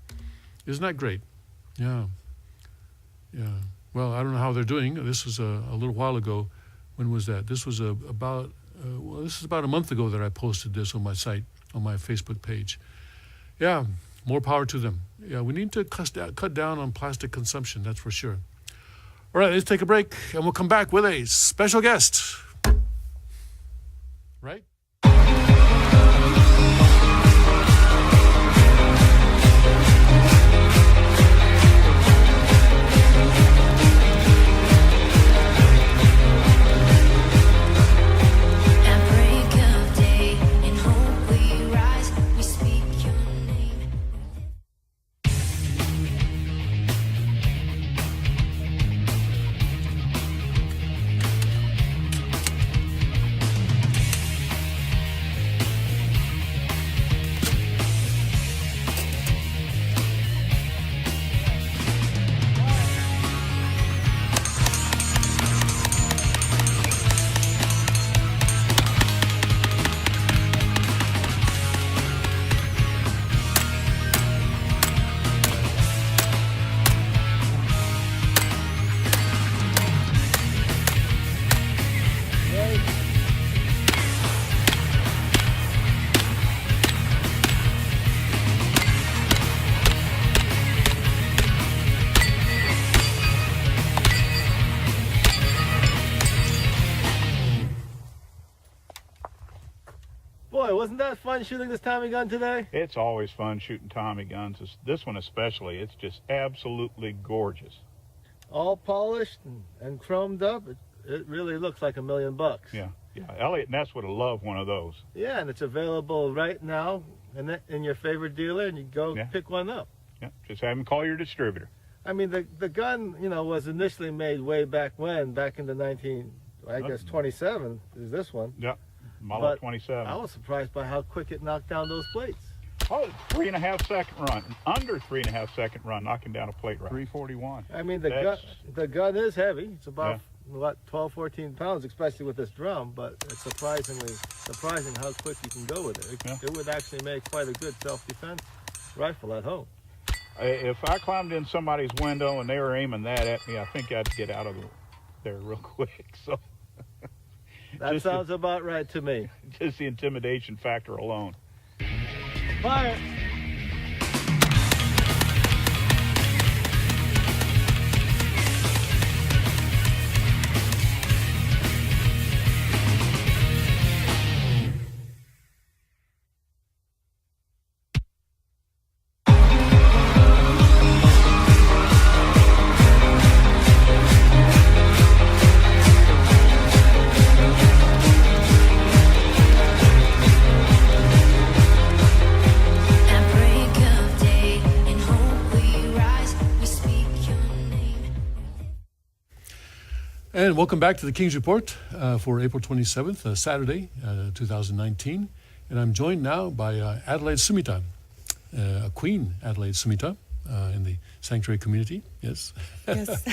Isn't that great? Yeah. well, I don't know how they're doing. This was a little while ago. When was that? This was about a month ago that I posted this on my site, on my Facebook page. Yeah, more power to them. Yeah, we need to cut down on plastic consumption, that's for sure. All right, let's take a break, and we'll come back with a special guest. Right? Boy, wasn't that fun shooting this Tommy gun today? It's always fun shooting Tommy guns. This one especially, it's just absolutely gorgeous. All polished and chromed up. It really looks like $1 million. Yeah. Elliot Ness would have loved one of those. Yeah, and it's available right now in your favorite dealer, and you go pick one up. Yeah, just have him call your distributor. I mean, the gun, was initially made way back in the 27 is this one. Yeah, model 27. I was surprised by how quick it knocked down those plates. Oh, 3.5 second run, under 3.5 second run, knocking down a plate right. 341. I mean, the gun is heavy. It's about 12, 14 pounds, especially with this drum. But it's surprising how quick you can go with it. It would actually make quite a good self-defense rifle at home. If I climbed in somebody's window and they were aiming that at me, I think I'd get out of there real quick. So that sounds about right to me. Just the intimidation factor alone. Fire! And welcome back to the King's Report for April 27th, Saturday, 2019. And I'm joined now by Adelaide Sumita, Queen Adelaide Sumita in the sanctuary community. Yes? Yes.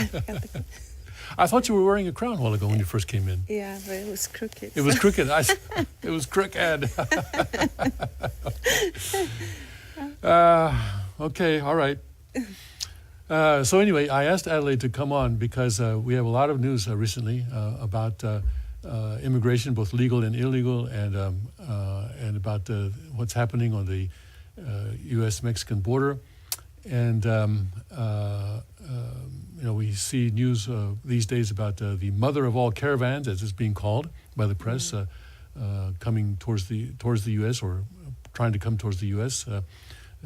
I thought you were wearing a crown a while ago when you first came in. Yeah, but it was crooked. It was crooked. It was crooked. Okay, all right. So anyway, I asked Adelaide to come on because we have a lot of news recently about immigration, both legal and illegal, and about what's happening on the U.S.-Mexican border. And we see news these days about the mother of all caravans, as it's being called by the press, coming towards the U.S. or trying to come towards the U.S.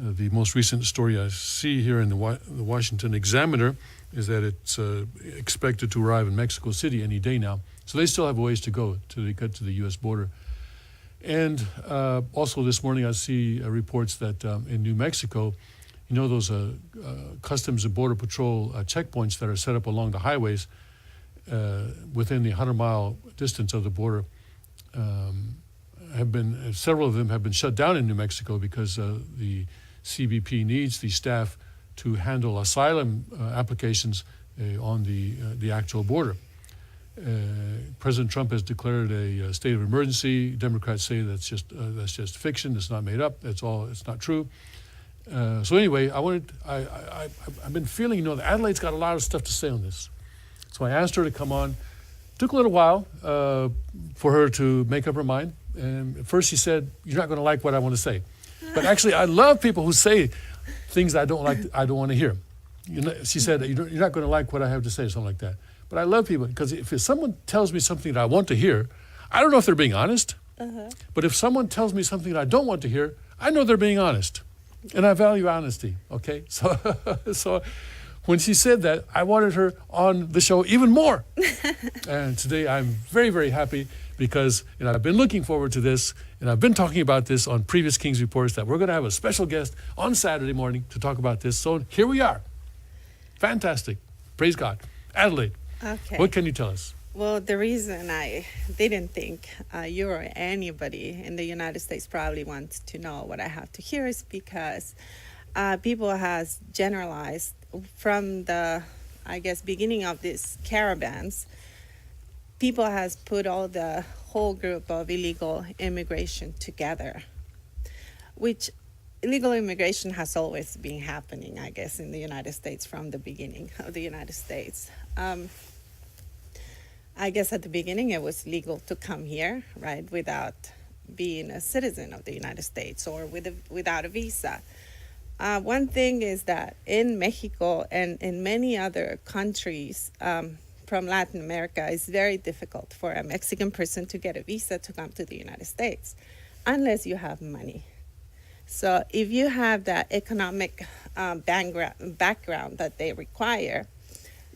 The most recent story I see here in the Washington Examiner is that it's expected to arrive in Mexico City any day now. So they still have a ways to go till they get to the U.S. border. And also this morning I see reports that in New Mexico, those Customs and Border Patrol checkpoints that are set up along the highways within the 100-mile distance of the border several of them have been shut down in New Mexico because the CBP needs the staff to handle asylum applications on the actual border. President Trump has declared a state of emergency. Democrats say that's just fiction. It's not made up. It's not true. So anyway, I've been feeling, that Adelaide's got a lot of stuff to say on this. So I asked her to come on. Took a little while for her to make up her mind. And at first she said, "You're not going to like what I want to say." But actually, I love people who say things I don't like, I don't want to hear. She said, "You're not going to like what I have to say," or something like that. But I love people, because if someone tells me something that I want to hear, I don't know if they're being honest. But if someone tells me something that I don't want to hear, I know they're being honest. And I value honesty, okay? So when she said that, I wanted her on the show even more. And today I'm very, very happy, because I've been looking forward to this, and I've been talking about this on previous King's Reports, that we're going to have a special guest on Saturday morning to talk about this. So here we are. Fantastic. Praise God. Adelaide, Okay. what can you tell us? Well, the reason I didn't think you or anybody in the United States probably wants to know what I have to hear is because people has generalized from the, I guess, beginning of these caravans. People has put all the whole group of illegal immigration together, which illegal immigration has always been happening, I guess, in the United States from the beginning of the United States. I guess at the beginning it was legal to come here, right, without being a citizen of the United States or without a visa. One thing is that in Mexico and in many other countries from Latin America, it's very difficult for a Mexican person to get a visa to come to the United States unless you have money. So if you have that economic background that they require,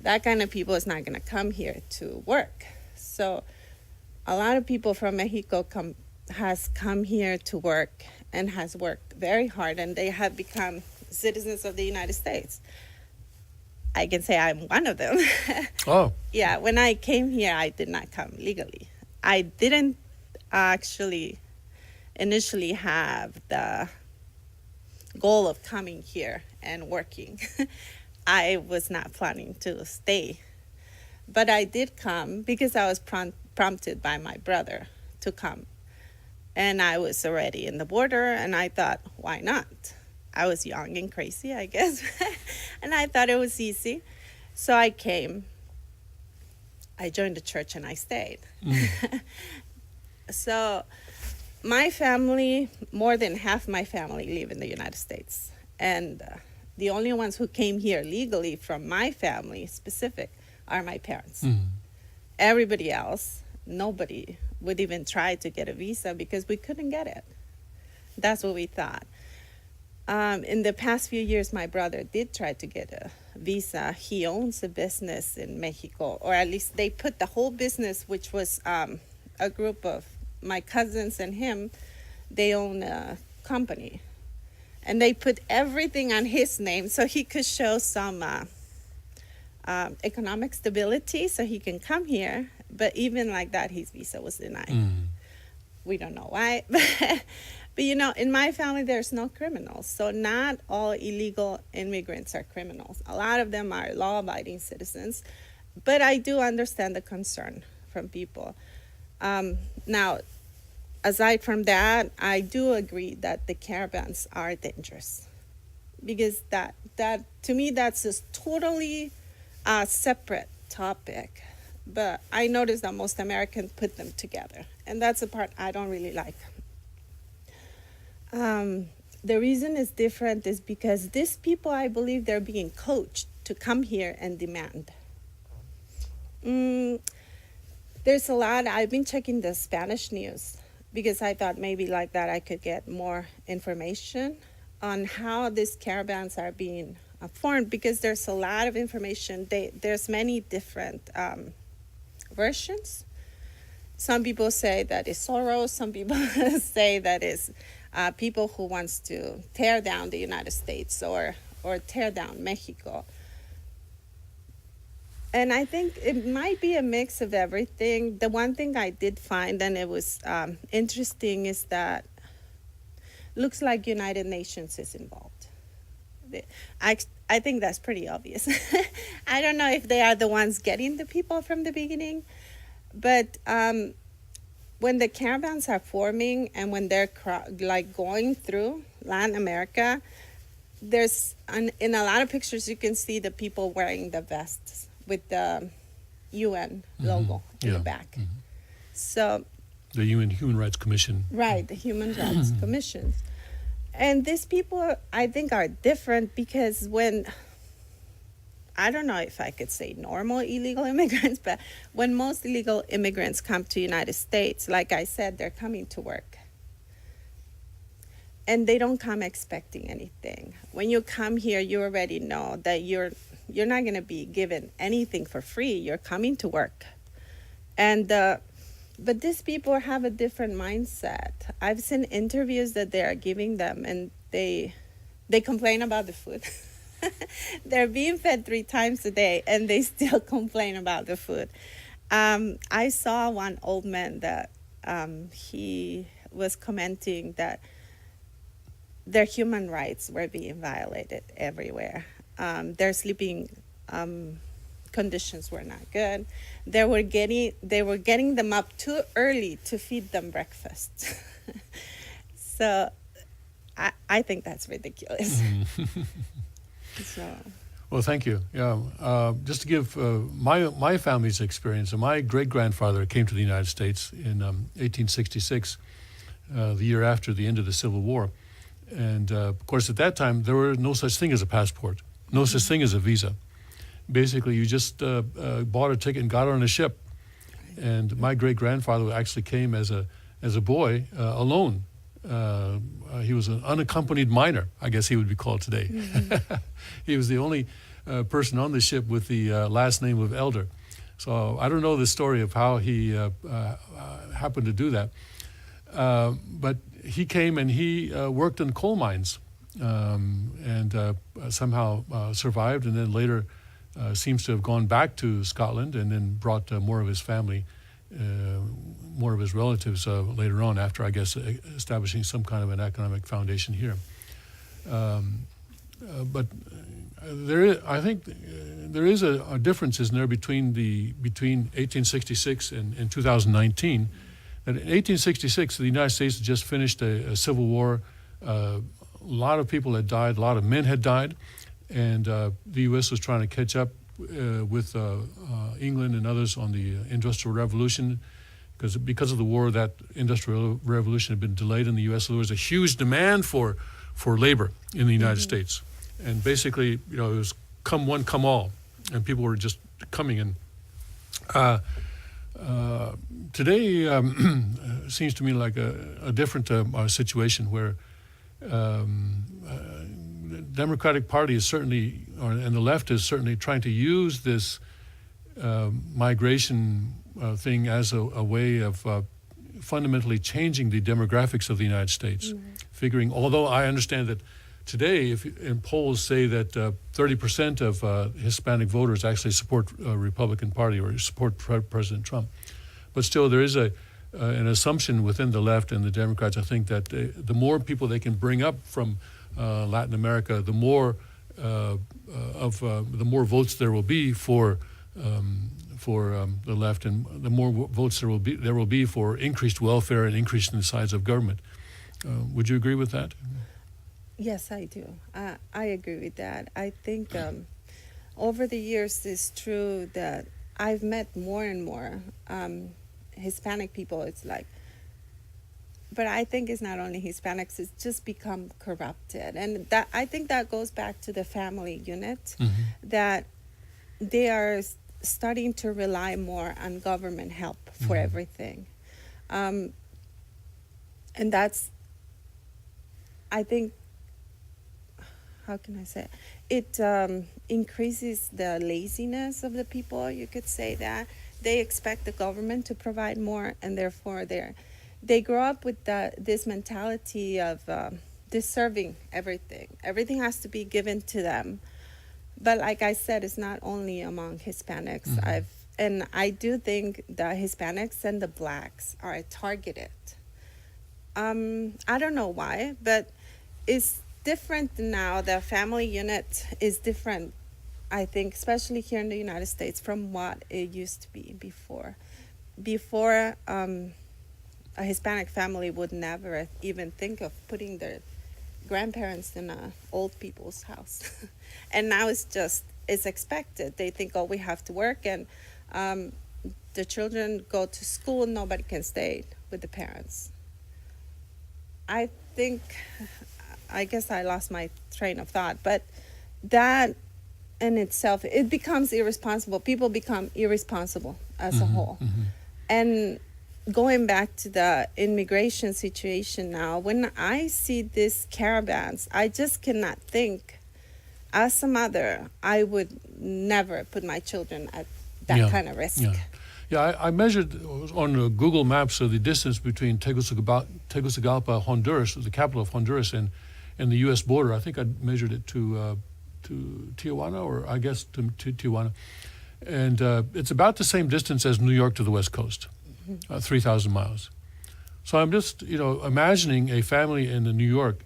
that kind of people is not going to come here to work. So a lot of people from Mexico has come here to work and has worked very hard, and they have become citizens of the United States. I can say I'm one of them. Oh. Yeah, when I came here, I did not come legally. I didn't actually initially have the goal of coming here and working. I was not planning to stay. But I did come because I was prompted by my brother to come. And I was already in the border, and I thought, why not? I was young and crazy, I guess. And I thought it was easy. So I came. I joined the church and I stayed. So my family, more than half my family live in the United States. And the only ones who came here legally from my family specific are my parents. Everybody else, nobody would even try to get a visa because we couldn't get it. That's what we thought. In the past few years, my brother did try to get a visa. He owns a business in Mexico, or at least they put the whole business, which was a group of my cousins and him, they own a company. And they put everything on his name so he could show some economic stability so he can come here. But even like that, his visa was denied. We don't know why. But in my family, there's no criminals. So not all illegal immigrants are criminals. A lot of them are law-abiding citizens. But I do understand the concern from people. Now, aside from that, I do agree that the caravans are dangerous, because that to me that's a totally separate topic. But I noticed that most Americans put them together, and that's the part I don't really like. The reason it's different is because these people, I believe, they're being coached to come here and demand. There's a lot. I've been checking the Spanish news, because I thought maybe like that I could get more information on how these caravans are being formed, because there's a lot of information. There's many different versions. Some people say that it's Soros. Some people say that it's people who wants to tear down the United States or tear down Mexico. And I think it might be a mix of everything. The one thing I did find, and it was interesting, is that looks like United Nations is involved. I think that's pretty obvious. I don't know if they are the ones getting the people from the beginning, but when the caravans are forming and when they're going through Latin America, there's in a lot of pictures you can see the people wearing the vests with the UN logo in Yeah. the back. So, The Human Rights Commission. right, the Human Rights Commissions. And these people, I think, are different because when, I don't know if I could say normal illegal immigrants, but when most illegal immigrants come to United States, like I said, they're coming to work. And they don't come expecting anything. When you come here, you already know that you're not going to be given anything for free. You're coming to work. And but these people have a different mindset. I've seen interviews that they are giving them, and they complain about the food. They're being fed 3 times a day, and they still complain about the food. I saw one old man that he was commenting that their human rights were being violated everywhere. Their sleeping conditions were not good. They were getting them up too early to feed them breakfast. So I think that's ridiculous. So. Well, thank you. Yeah, just to give my family's experience, my great-grandfather came to the United States in 1866, the year after the end of the Civil War. And, of course, at that time, there were no such thing as a passport, no such thing as a visa. Basically, you just bought a ticket and got on a ship. And my great-grandfather actually came as a boy alone. He was an unaccompanied minor, I guess he would be called today. He was the only person on the ship with the last name of Elder. So I don't know the story of how he happened to do that. But he came and he worked in coal mines and somehow survived, and then later seems to have gone back to Scotland and then brought more of his family, more of his relatives later on, after, I guess, establishing some kind of an economic foundation here. But I think there is a difference, isn't there, between 1866 and 2019. That in 1866, the United States had just finished a civil war. A lot of people had died, a lot of men had died, and the U.S. was trying to catch up with England and others on the Industrial Revolution, because of the war, that Industrial Revolution had been delayed in the U.S. So there was a huge demand for labor in the United States, and basically, it was come one, come all, and people were just coming in. Today seems to me like a different situation where the Democratic Party is certainly, and the left is certainly trying to use this migration thing as a way of fundamentally changing the demographics of the United States. Figuring, although I understand that today, in polls say that 30% of Hispanic voters actually support Republican Party or support President Trump. But still, there is an assumption within the left and the Democrats, I think, that the more people they can bring up from Latin America, the more the more votes there will be for the left, and the more votes there will be for increased welfare and increase in the size of government. Would you agree with that? Yes, I do. I agree with that. I think over the years, it's true that I've met more and more Hispanic people. It's like, but I think it's not only Hispanics, it's just become corrupted. And that, I think that goes back to the family unit, that they are starting to rely more on government help for everything. And that's, I think, how can I say it? It increases the laziness of the people, you could say that. They expect the government to provide more, and therefore they grow up with this mentality of deserving everything. Everything has to be given to them. But like I said, it's not only among Hispanics. And I do think the Hispanics and the blacks are targeted. I don't know why, but it's different now. The family unit is different, I think, especially here in the United States, from what it used to be before. Before, a Hispanic family would never even think of putting their grandparents in a old people's house. And now it's expected. They think, oh, we have to work, and The children go to school, nobody can stay with the parents. I guess I lost my train of thought, but that in itself, it becomes irresponsible. People become irresponsible as a whole. And going back to the immigration situation now, when I see these caravans, I just cannot think. As a mother, I would never put my children at that kind of risk. Yeah, I measured on Google Maps the distance between Tegucigalpa, Honduras, the capital of Honduras, and the U.S. border. I think I measured it to Tijuana, or I guess to Tijuana. And it's about the same distance as New York to the West Coast, 3,000 miles. So I'm just, imagining a family in New York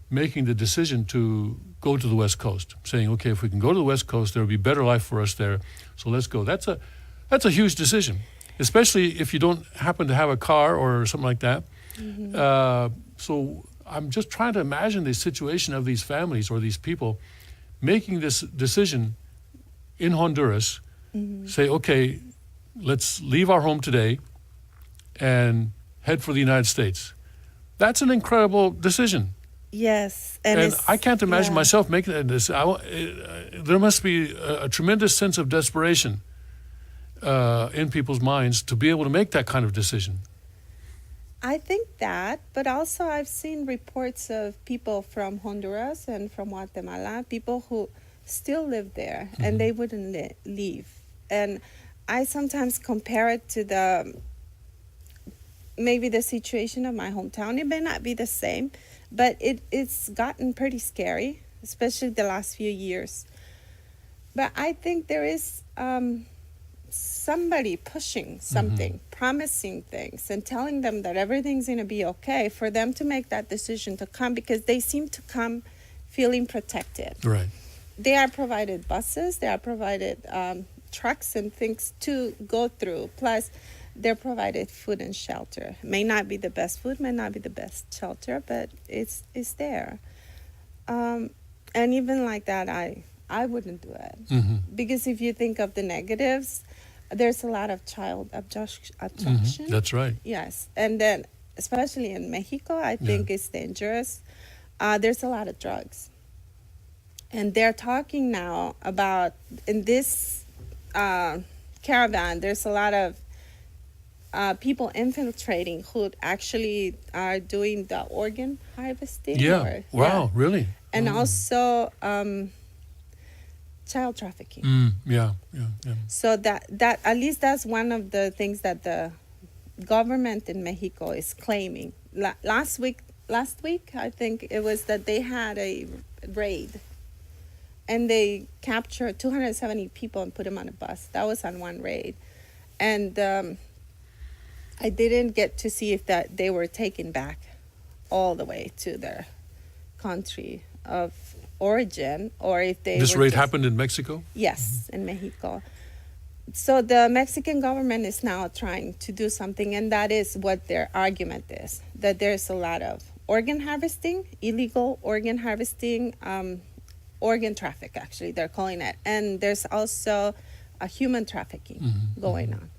making the decision to go to the West Coast, saying, okay, if we can go to the West Coast, there will be better life for us there, so let's go. That's a huge decision, especially if you don't happen to have a car or something like that. So I'm just trying to imagine the situation of these families or these people making this decision in Honduras, say, okay, let's leave our home today and head for the United States. That's an incredible decision. Yes. And I can't imagine myself making that decision. There must be a tremendous sense of desperation in people's minds to be able to make that kind of decision. I think that, but also I've seen reports of people from Honduras and from Guatemala, people who still live there and they wouldn't leave. And I sometimes compare it to maybe the situation of my hometown. It may not be the same, but it's gotten pretty scary, especially the last few years. But I think there is somebody pushing something, promising things, and telling them that everything's going to be okay for them to make that decision to come, because they seem to come feeling protected. Right. They are provided buses, they are provided trucks and things to go through. Plus, they're provided food and shelter. May not be the best food, may not be the best shelter, but it's there. And even like that, I wouldn't do it. Because if you think of the negatives, there's a lot of child abduction. That's right. Yes. And then, especially in Mexico, I think it's dangerous. There's a lot of drugs. And they're talking now about, in this caravan, there's a lot of people infiltrating who actually are doing the organ harvesting. Really? And also child trafficking. Yeah. So that at least that's one of the things that the government in Mexico is claiming. Last week, I think it was that they had a raid. And they captured 270 people and put them on a bus. That was on one raid. And I didn't get to see if that they were taken back all the way to their country of origin, or if they This raid happened in Mexico? Yes, in Mexico. So the Mexican government is now trying to do something, and that is what their argument is, that there's a lot of organ harvesting, illegal organ harvesting, organ traffic, actually, they're calling it. And there's also a human trafficking going on.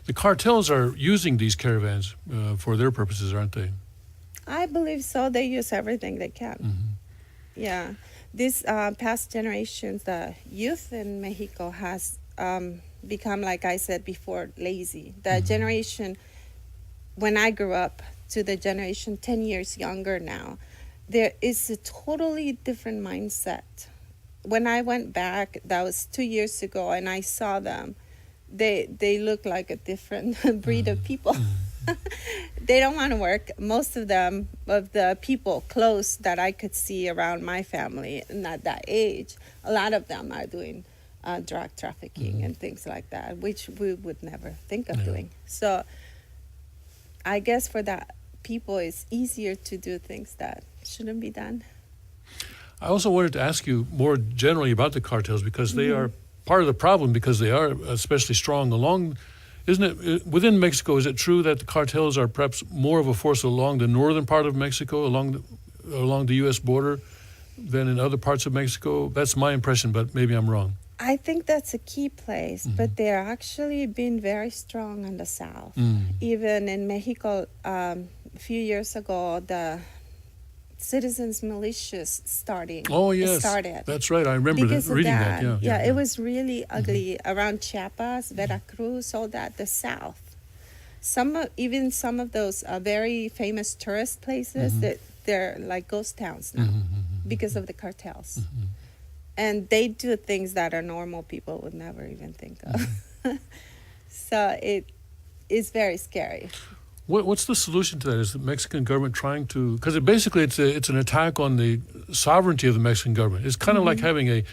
The cartels are using these caravans for their purposes, aren't they? I believe so. They use everything they can. Yeah. These past generations, the youth in Mexico has become, like I said before, lazy. The generation, when I grew up, to the generation 10 years younger now, there is a totally different mindset. When I went back, that was 2 years ago, and I saw them, they look like a different breed of people. They don't want to work. Most of them, of the people close that I could see around my family, and at that age, a lot of them are doing drug trafficking and things like that, which we would never think of doing. So I guess for that people, it's easier to do things that shouldn't be done. I also wanted to ask you more generally about the cartels, because they are part of the problem, because they are especially strong along, isn't it, within Mexico? Is it true that the cartels are perhaps more of a force along the northern part of Mexico, along the U.S. border, than in other parts of Mexico? That's my impression, but maybe I'm wrong. I think that's a key place, but they're actually been very strong in the South. Even in Mexico, a few years ago, the citizens militias started. That's right. I remember reading that. Yeah, it was really ugly around Chiapas, Veracruz, all that, the South. Some of those very famous tourist places that they're like ghost towns now because of the cartels. And they do things that a normal people would never even think of. So it is very scary. What's the solution to that? Is the Mexican government trying to? Because it's an attack on the sovereignty of the Mexican government. It's kind of like having a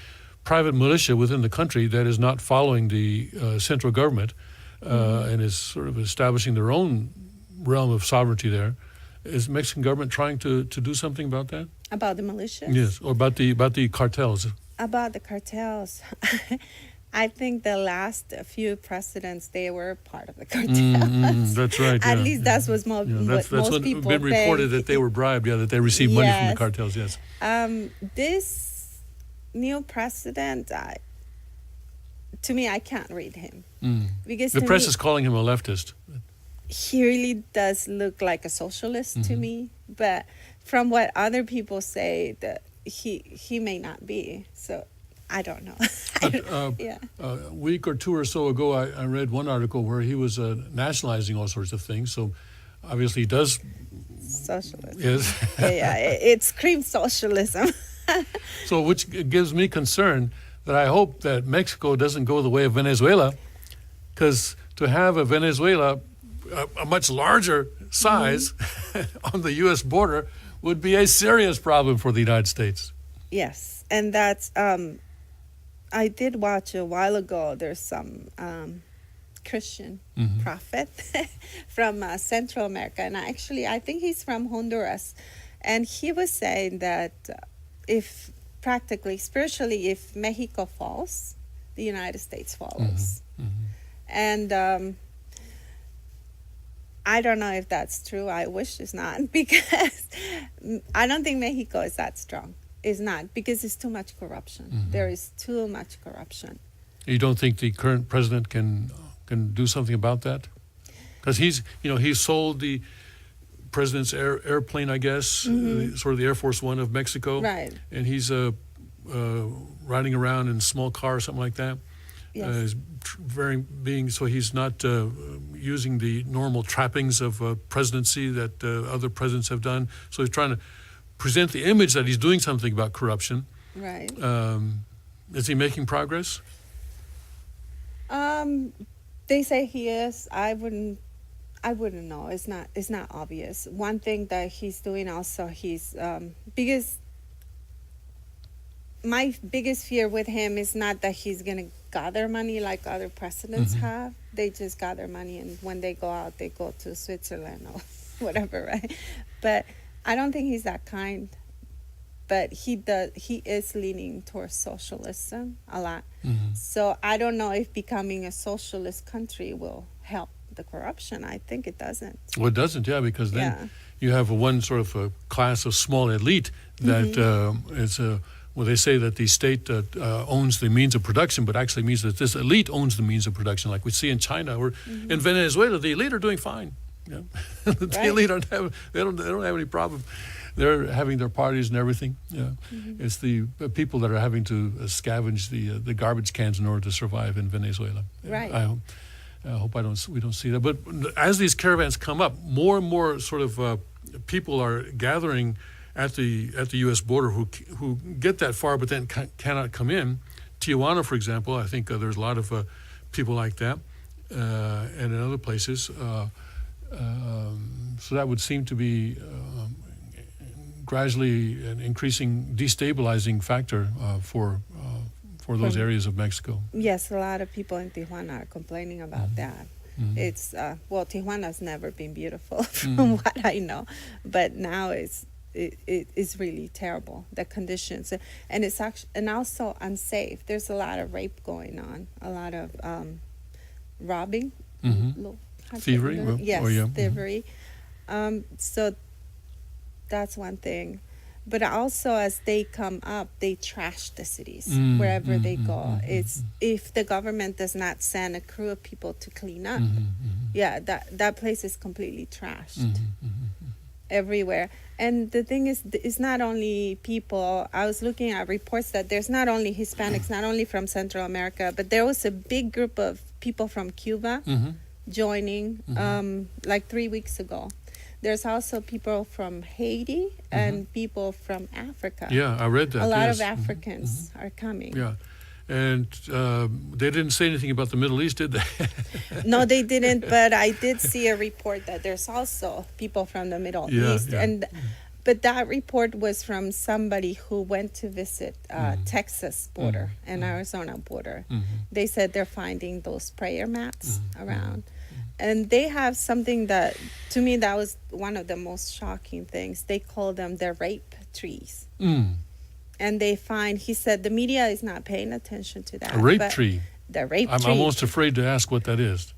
private militia within the country that is not following the central government and is sort of establishing their own realm of sovereignty there. Is the Mexican government trying to do something about that? About the militias? Yes, or about the cartels. About the cartels. I think the last few presidents, they were part of the cartels. That's right. At least that's what most people been reported think. that they were bribed. Yeah, that they received money from the cartels. Yes. This new president, to me, I can't read him because The press is calling him a leftist. he really does look like a socialist to me. But from what other people say, that he may not be. So I don't know. A week or two or so ago, I read one article where he was nationalizing all sorts of things. So obviously he does. Socialism. Yes. It screams socialism. So which gives me concern that I hope that Mexico doesn't go the way of Venezuela, because to have a Venezuela a much larger size on the U.S. border would be a serious problem for the United States. Yes, and that's I did watch a while ago. There's some Christian prophet from Central America, and I think he's from Honduras, and he was saying that if practically spiritually, if Mexico falls, the United States follows, and I don't know if that's true. I wish it's not, because I don't think Mexico is that strong. It's not, because it's too much corruption. There is too much corruption. You don't think the current president can do something about that? Because he's sold the president's airplane, I guess, sort of the Air Force One of Mexico. Right. And he's riding around in a small car or something like that. Yes. So he's not using the normal trappings of presidency that other presidents have done. So he's trying to present the image that he's doing something about corruption. Right. Is he making progress? They say he is. I wouldn't know. It's not obvious. One thing that he's doing also, because my biggest fear with him is not that he's going to gather money like other presidents have. They just gather money, and when they go out, they go to Switzerland or whatever, right? But I don't think he's that kind. But he is leaning towards socialism a lot. So I don't know if becoming a socialist country will help the corruption. I think it doesn't. Well, it doesn't, because then you have one sort of a class of small elite that is well, they say that the state owns the means of production, but actually means that this elite owns the means of production, like we see in China or in Venezuela. The elite are doing fine. The elite they don't have any problem. They're having their parties and everything. It's the people that are having to scavenge the garbage cans in order to survive in Venezuela. Right. I hope we don't see that. But as these caravans come up, more and more sort of people are gathering at the U.S. border who get that far but then cannot come in. Tijuana, for example, I think there's a lot of people like that, and in other places. So that would seem to be gradually an increasing destabilizing factor for those areas of Mexico. Yes, a lot of people in Tijuana are complaining about that. It's Tijuana's never been beautiful from what I know, but now it's really terrible, the conditions, and it's actually, and also unsafe. There's a lot of rape going on, a lot of robbing, thievery. Yes, thievery. So that's one thing, But also, as they come up, they trash the cities wherever they go. It's if the government does not send a crew of people to clean up, yeah, that place is completely trashed everywhere. And the thing is, it's not only people. I was looking at reports that there's not only Hispanics, not only from Central America, but there was a big group of people from Cuba joining like 3 weeks ago. There's also people from Haiti and people from Africa. Yeah, I read that. A lot yes. of Africans are coming. Yeah. And they didn't say anything about the Middle East, did they? No, they didn't, but I did see a report that there's also people from the Middle East. Yeah. But that report was from somebody who went to visit Texas border and Arizona border. They said they're finding those prayer mats around. And they have something that, to me, that was one of the most shocking things. They call them the rape trees. And they find, he said, the media is not paying attention to that. A rape tree. The rape tree. I'm almost afraid to ask what that is.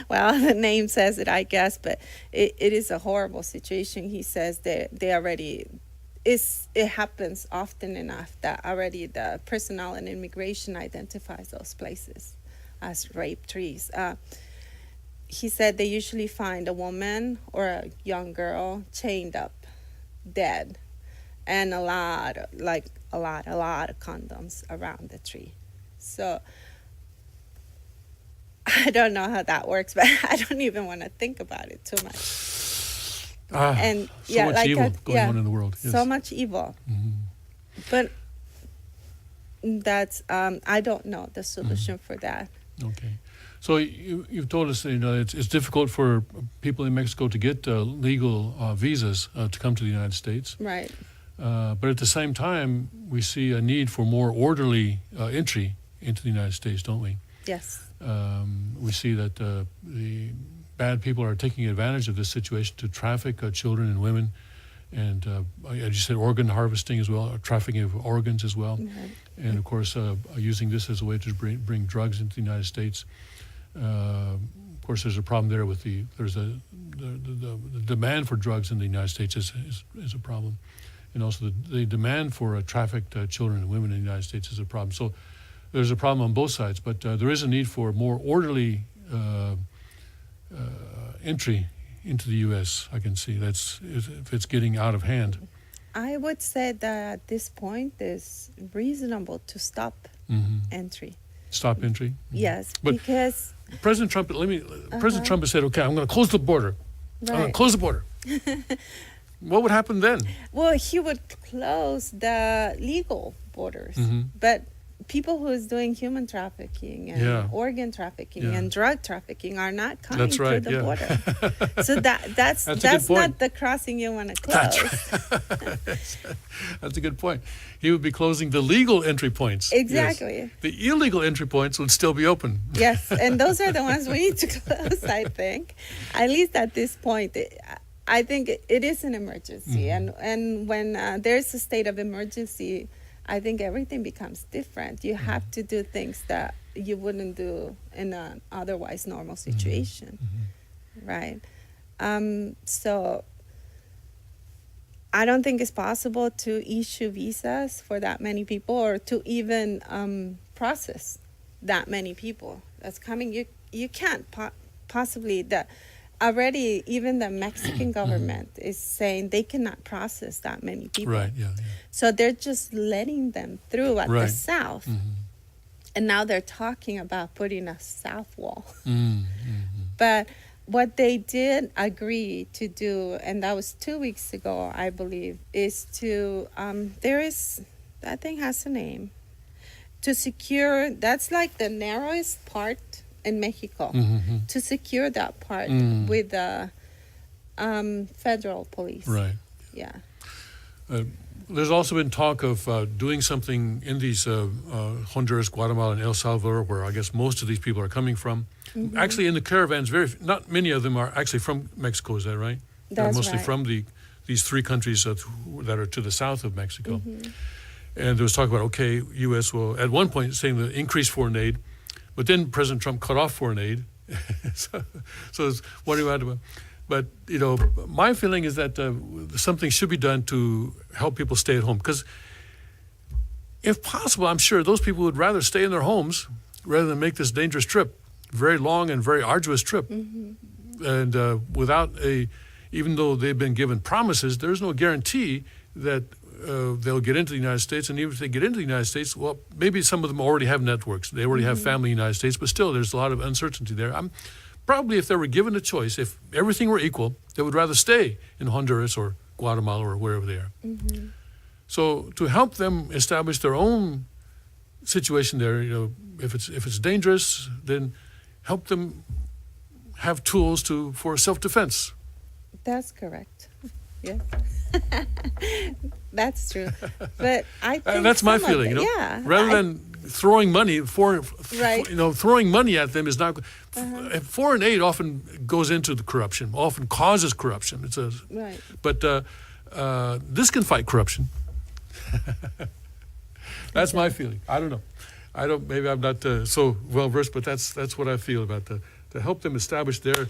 Well, the name says it, I guess, but it is a horrible situation. He says that they already, it happens often enough that already the personnel and immigration identifies those places as rape trees. He said they usually find a woman or a young girl chained up, dead, and a lot of condoms around the tree. So I don't know how that works, but I don't even want to think about it too much. And so much evil going on in the world. Yes. So much evil. But that's I don't know the solution for that. Okay. So you've told us that, it's difficult for people in Mexico to get legal visas to come to the United States. Right. But at the same time, we see a need for more orderly entry into the United States, don't we? Yes. We see that the bad people are taking advantage of this situation to traffic children and women, and as you said, organ harvesting as well, trafficking of organs as well, and of course using this as a way to bring drugs into the United States. Of course, there's a problem there with the demand for drugs in the United States is a problem, and also the demand for trafficked children and women in the United States is a problem. So there's a problem on both sides, but there is a need for more orderly entry into the U.S. I can see if it's getting out of hand. I would say that at this point it's reasonable to stop entry. Stop entry? Yes, but because President Trump, President Trump has said, okay, I'm going to close the border. Right. I'm going to close the border. What would happen then? Well, he would close the legal borders, but people who is doing human trafficking and organ trafficking and drug trafficking are not coming through the border. So that's not the crossing you want to close. That's a good point. He would be closing the legal entry points. Exactly. Yes. The illegal entry points would still be open. Yes, and those are the ones we need to close, I think. At least at this point, I think it is an emergency. And when there's a state of emergency, I think everything becomes different. You have to do things that you wouldn't do in an otherwise normal situation, right? So I don't think it's possible to issue visas for that many people or to even process that many people that's coming. You can't possibly already even the Mexican government is saying they cannot process that many people. Right, yeah. So they're just letting them through at the south. And now they're talking about putting a south wall. But what they did agree to do, and that was 2 weeks ago, I believe, is to, that thing has a name, to secure, that's like the narrowest part in Mexico, to secure that part with the federal police. Right. Yeah. There's also been talk of doing something in these Honduras, Guatemala, and El Salvador, where I guess most of these people are coming from. Actually, in the caravans, not many of them are actually from Mexico. Is that right? That's They're mostly right. from these three countries that are to the south of Mexico. And there was talk about, okay, U.S. will, at one point, saying the increase foreign aid, but then President Trump cut off foreign aid. so it's wondering about But, my feeling is that something should be done to help people stay at home. Because if possible, I'm sure those people would rather stay in their homes rather than make this dangerous trip, very long and very arduous trip. And even though they've been given promises, there's no guarantee that they'll get into the United States. And even if they get into the United States, well, maybe some of them already have networks. They already have family in the United States, but still there's a lot of uncertainty there. Probably if they were given a choice, if everything were equal, they would rather stay in Honduras or Guatemala or wherever they are. So to help them establish their own situation there, if it's dangerous, then help them have tools for self-defense. That's correct. Yes. That's true. But I think that's my feeling, Yeah. Rather than throwing money throwing money at them is not. Foreign aid often goes into the corruption, often causes corruption. Right. But this can fight corruption. That's my feeling. I don't know. Maybe I'm not so well versed, but that's what I feel about to help them establish their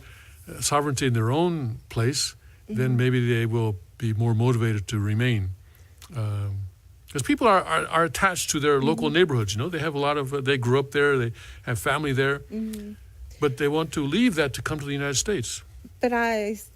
sovereignty in their own place. Then maybe they will be more motivated to remain. Because people are attached to their local neighborhoods. They have a lot of. They grew up there. They have family there, but they want to leave that to come to the United States. But as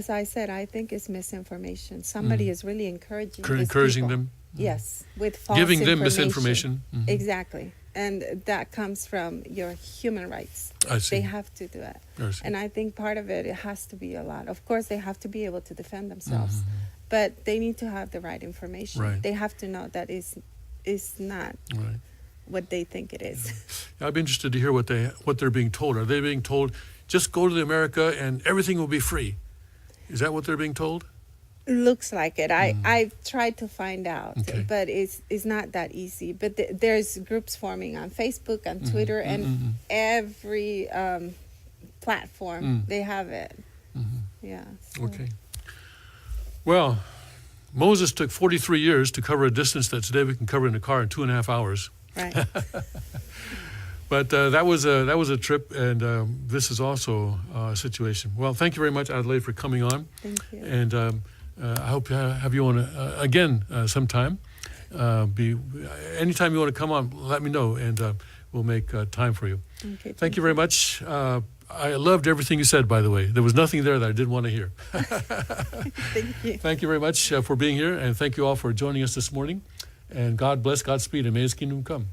I said, I think it's misinformation. Somebody is really encouraging them. Yes, with false giving information. them misinformation. Exactly, and that comes from your human rights. I see. They have to do it, and I think part of it has to be a lot. Of course, they have to be able to defend themselves. But they need to have the right information. Right. They have to know that it's not what they think it is. I'd be interested to hear what they're being told. Are they being told, just go to America and everything will be free? Is that what they're being told? Looks like it. I've tried to find out, but it's not that easy. But there's groups forming on Facebook, on Twitter, and every platform. They have it. Yeah. So. Okay. Well, Moses took 43 years to cover a distance that today we can cover in a car in 2.5 hours. Right. But that was a trip, and this is also a situation. Well, thank you very much, Adelaide, for coming on. Thank you. And I hope to have you on again sometime. Anytime you want to come on, let me know, and we'll make time for you. Okay, thank you very much. I loved everything you said, by the way. There was nothing there that I didn't want to hear. Thank you. Thank you very much for being here, and thank you all for joining us this morning. And God bless, Godspeed, and may His kingdom come.